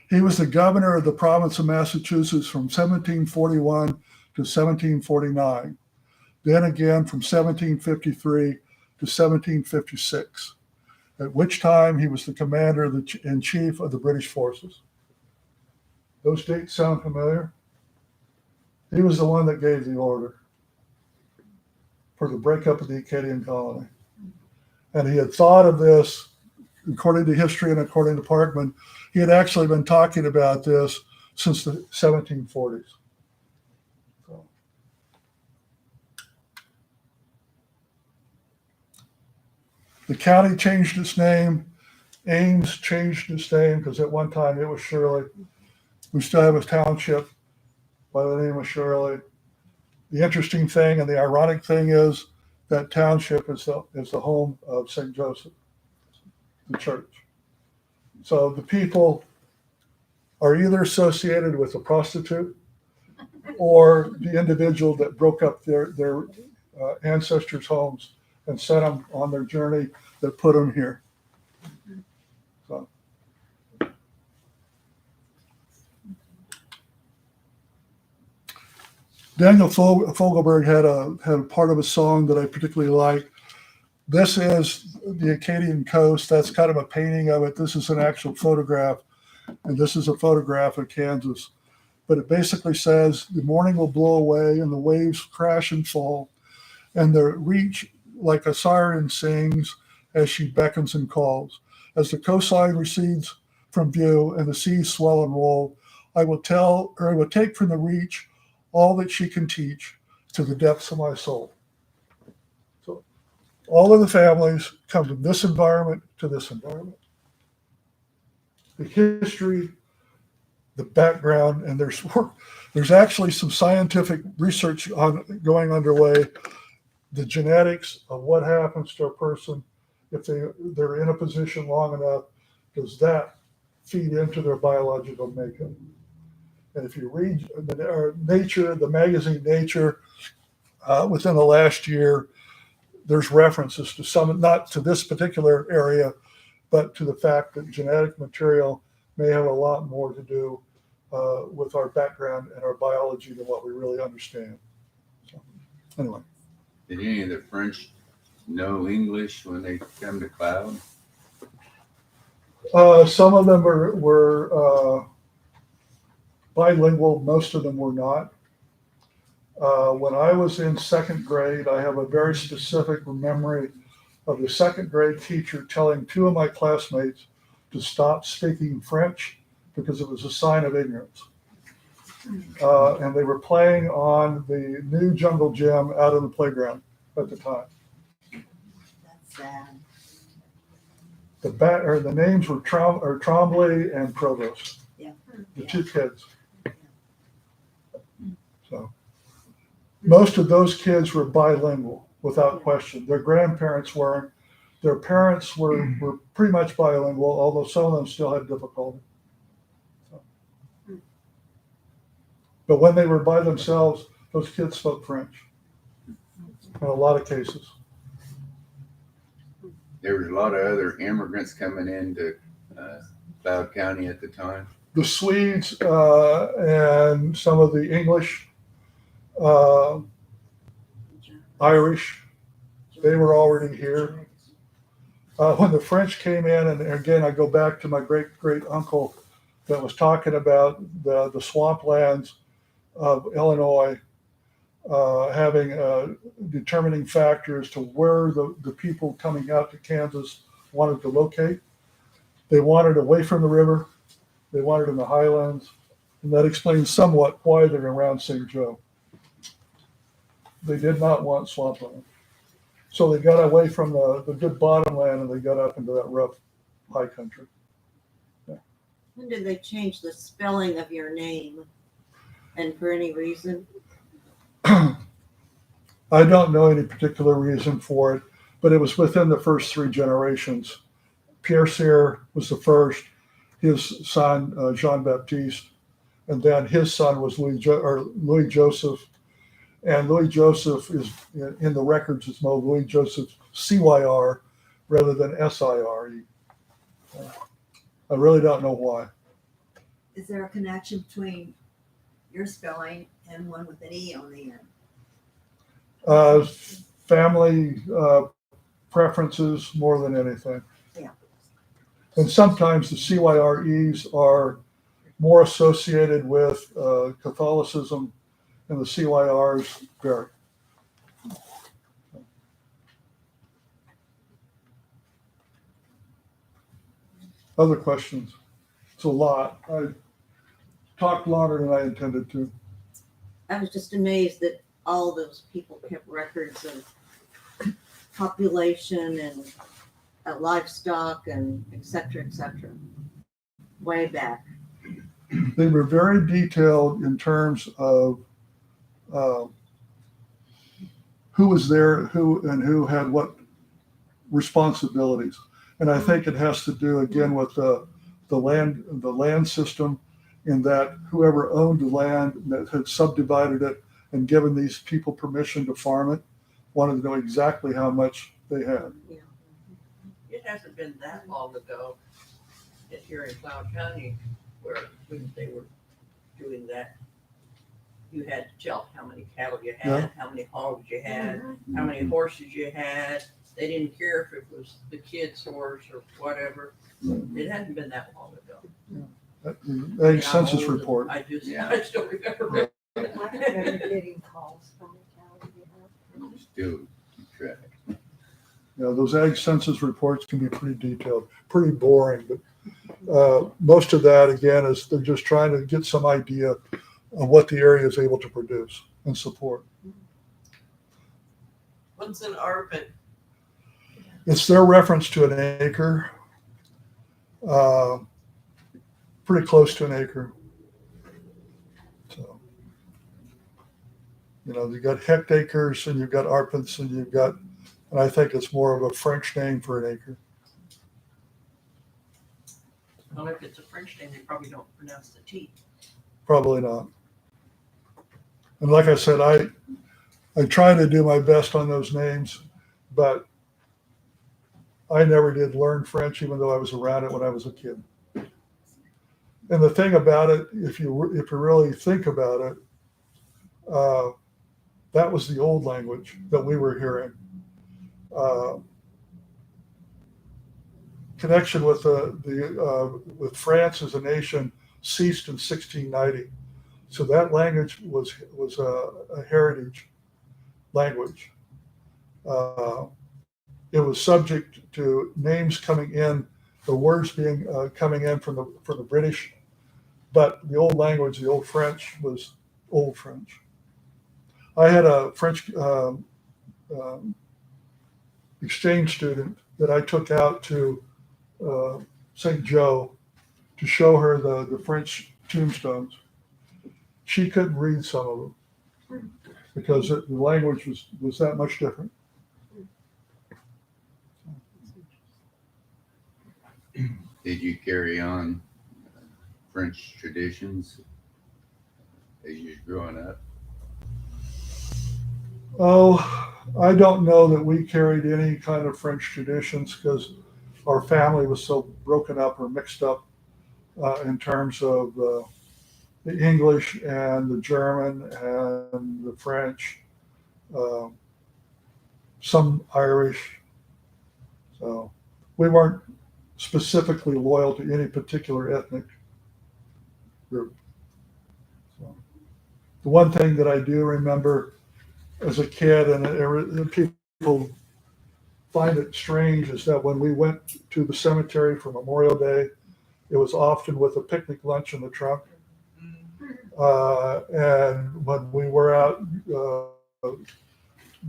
He was the governor of the province of Massachusetts from 1741 to 1749. Then again from 1753 to 1756, at which time he was the commander-in-chief of the British forces. Those dates sound familiar? He was the one that gave the order for the breakup of the Acadian colony. And he had thought of this, according to history and according to Parkman, he had actually been talking about this since the 1740s. So. The county changed its name. Ames changed its name because at one time it was Shirley. We still have a township by the name of Shirley. The interesting thing and the ironic thing is that township is the home of St. Joseph, the church. So the people are either associated with the prostitute or the individual that broke up their ancestors' homes and sent them on their journey that put them here. So. Daniel Fogelberg had a part of a song that I particularly like. This is the Acadian coast. That's kind of a painting of it. This is an actual photograph, and this is a photograph of Kansas. But it basically says, the morning will blow away and the waves crash and fall, and the reach like a siren sings as she beckons and calls. As the coastline recedes from view and the seas swell and roll, I will take from the reach all that she can teach to the depths of my soul. So all of the families come from this environment to this environment. The history, the background, and there's actually some scientific research going underway. The genetics of what happens to a person if they're in a position long enough, does that feed into their biological makeup? And if you read Nature, the magazine Nature, within the last year, there's references to some, not to this particular area, but to the fact that genetic material may have a lot more to do with our background and our biology than what we really understand. So, anyway. Did any of the French know English when they come to Cloud? Some of them were bilingual. Most of them were not. When I was in second grade, I have a very specific memory of the second grade teacher telling two of my classmates to stop speaking French because it was a sign of ignorance. And they were playing on the new jungle gym out in the playground at the time. That's sad. The names were Tremblay and Provost. Yeah. The two kids. So most of those kids were bilingual without question. Their grandparents weren't. Their parents were pretty much bilingual, although some of them still had difficulty. So. But when they were by themselves, those kids spoke French in a lot of cases. There was a lot of other immigrants coming into Cloud County at the time. The Swedes and some of the English, Irish, they were already here. When the French came in, and again, I go back to my great uncle that was talking about the swamplands of Illinois having determining factors to where the people coming out to Kansas wanted to locate. They wanted away from the river. They wanted in the highlands. And that explains somewhat why they're around St. Joe. They did not want swampland. So they got away from the good bottomland and they got up into that rough high country. Yeah. When did they change the spelling of your name? And for any reason? I don't know any particular reason for it, but it was within the first three generations. Pierre Cyr was the first, his son, Jean-Baptiste, and then his son was Louis Joseph. And Louis Joseph is in the records, it's more Louis Joseph CYR rather than SIRE. I really don't know why. Is there a connection between your spelling and one with an E on the end? Family preferences more than anything. Yeah. And sometimes the CYREs are more associated with Catholicism, and the CYRs vary. Other questions? It's a lot. I talked longer than I intended to. I was just amazed that all those people kept records of population and livestock and et cetera, way back. They were very detailed in terms of who was there, who had what responsibilities. And I think it has to do again with the land system, in that whoever owned the land that had subdivided it and given these people permission to farm it wanted to know exactly how much they had. It hasn't been that long ago here in Cloud County where when they were doing that. You had to tell how many cattle you had, Yeah. how many hogs you had, how many horses you had. They didn't care if it was the kid's horse or whatever. It hadn't been that long ago. Ag I'm census old and report. I just, Yeah. I still remember. I remember getting calls from the county. Still keep track. Yeah, those ag census reports can be pretty detailed, pretty boring, but most of that, again, is they're just trying to get some idea of what the area is able to produce and support. What's an ARPAN? It's their reference to an acre, pretty close to an acre. So, you know, you've got hectares and you've got arpents and you've got, and I think it's more of a French name for an acre. Well, if it's a French name, they probably don't pronounce the T. Probably not. And like I said, I try to do my best on those names, but I never did learn French, even though I was around it when I was a kid. And the thing about it, if you really think about it, that was the old language that we were hearing. Connection with with France as a nation ceased in 1690. So that language was a heritage language. It was subject to names coming in, the words being coming in from the British, but the old language, the old French, was Old French. I had a French exchange student that I took out to St. Joe to show her the French tombstones. She couldn't read some of them because the language was that much different. Did you carry on French traditions as you was growing up? Oh, I don't know that we carried any kind of French traditions because our family was so broken up or mixed up in terms of the English and the German and the French, some Irish. So we weren't specifically loyal to any particular ethnic group. So the one thing that I do remember as a kid, and people find it strange, is that when we went to the cemetery for Memorial Day, it was often with a picnic lunch in the trunk. And when we were out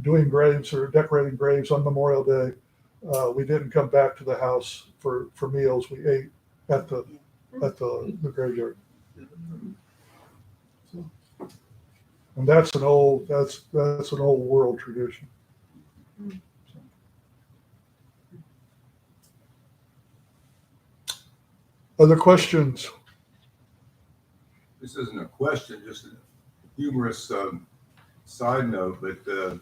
doing graves or decorating graves on Memorial Day, we didn't come back to the house for meals. We ate at the graveyard. And that's an old world tradition. Other questions? This isn't a question, just a humorous side note, but I'm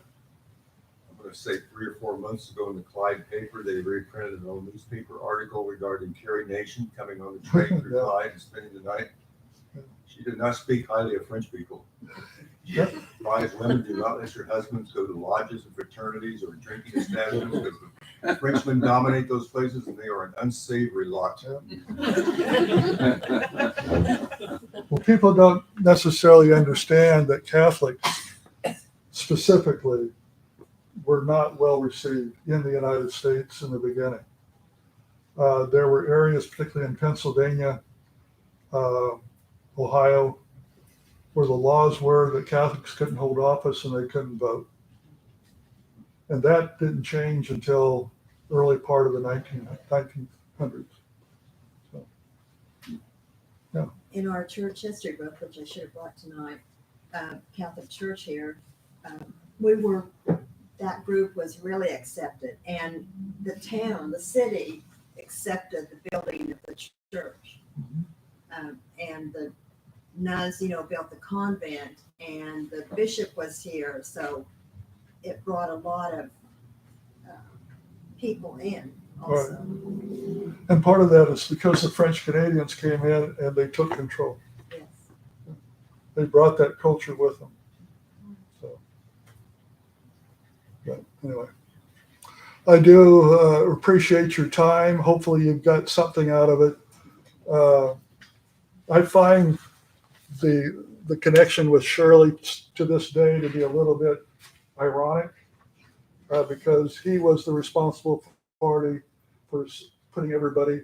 going to say 3 or 4 months ago in the Clyde paper, they reprinted an old newspaper article regarding Carrie Nation coming on the train through Yeah. Clyde and spending the night. She did not speak highly of French people. She Yep. advised women, do not let your husbands go to lodges and fraternities or drinking establishments because the Frenchmen dominate those places and they are an unsavory lot. Well, people don't necessarily understand that Catholics specifically were not well received in the United States in the beginning. There were areas, particularly in Pennsylvania, Ohio, where the laws were that Catholics couldn't hold office and they couldn't vote. And that didn't change until early part of the 1900s. So, yeah. In our church history book, which I should have brought tonight, Catholic Church here, that group was really accepted, and the town, the city, accepted the building of the church. And the nuns, built the convent, and the bishop was here, so it brought a lot of people in also. And part of that is because the French Canadians came in and they took control. Yes. They brought that culture with them. So, but anyway, I do appreciate your time. Hopefully you got something out of it. I find the connection with Shirley to this day to be a little bit ironic because he was the responsible party for putting everybody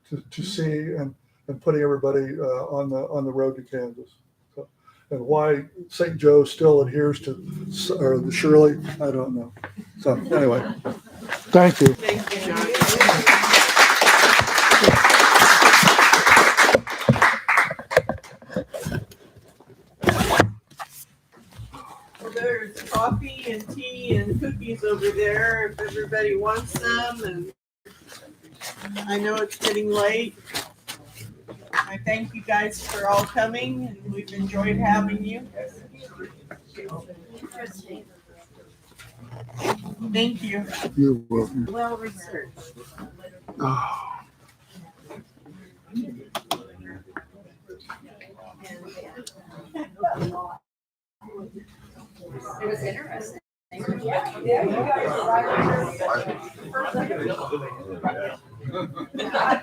to sea and putting everybody on the road to Kansas. So, and why St. Joe still adheres to or the Shirley, I don't know. So anyway, thank you. Thank you, John. Well, there's coffee and tea and cookies over there if everybody wants them. And I know it's getting late. I thank you guys for all coming, and we've enjoyed having you. Thank you. You're welcome. Well researched. Oh. It was interesting. Yeah, you guys are right. Yeah.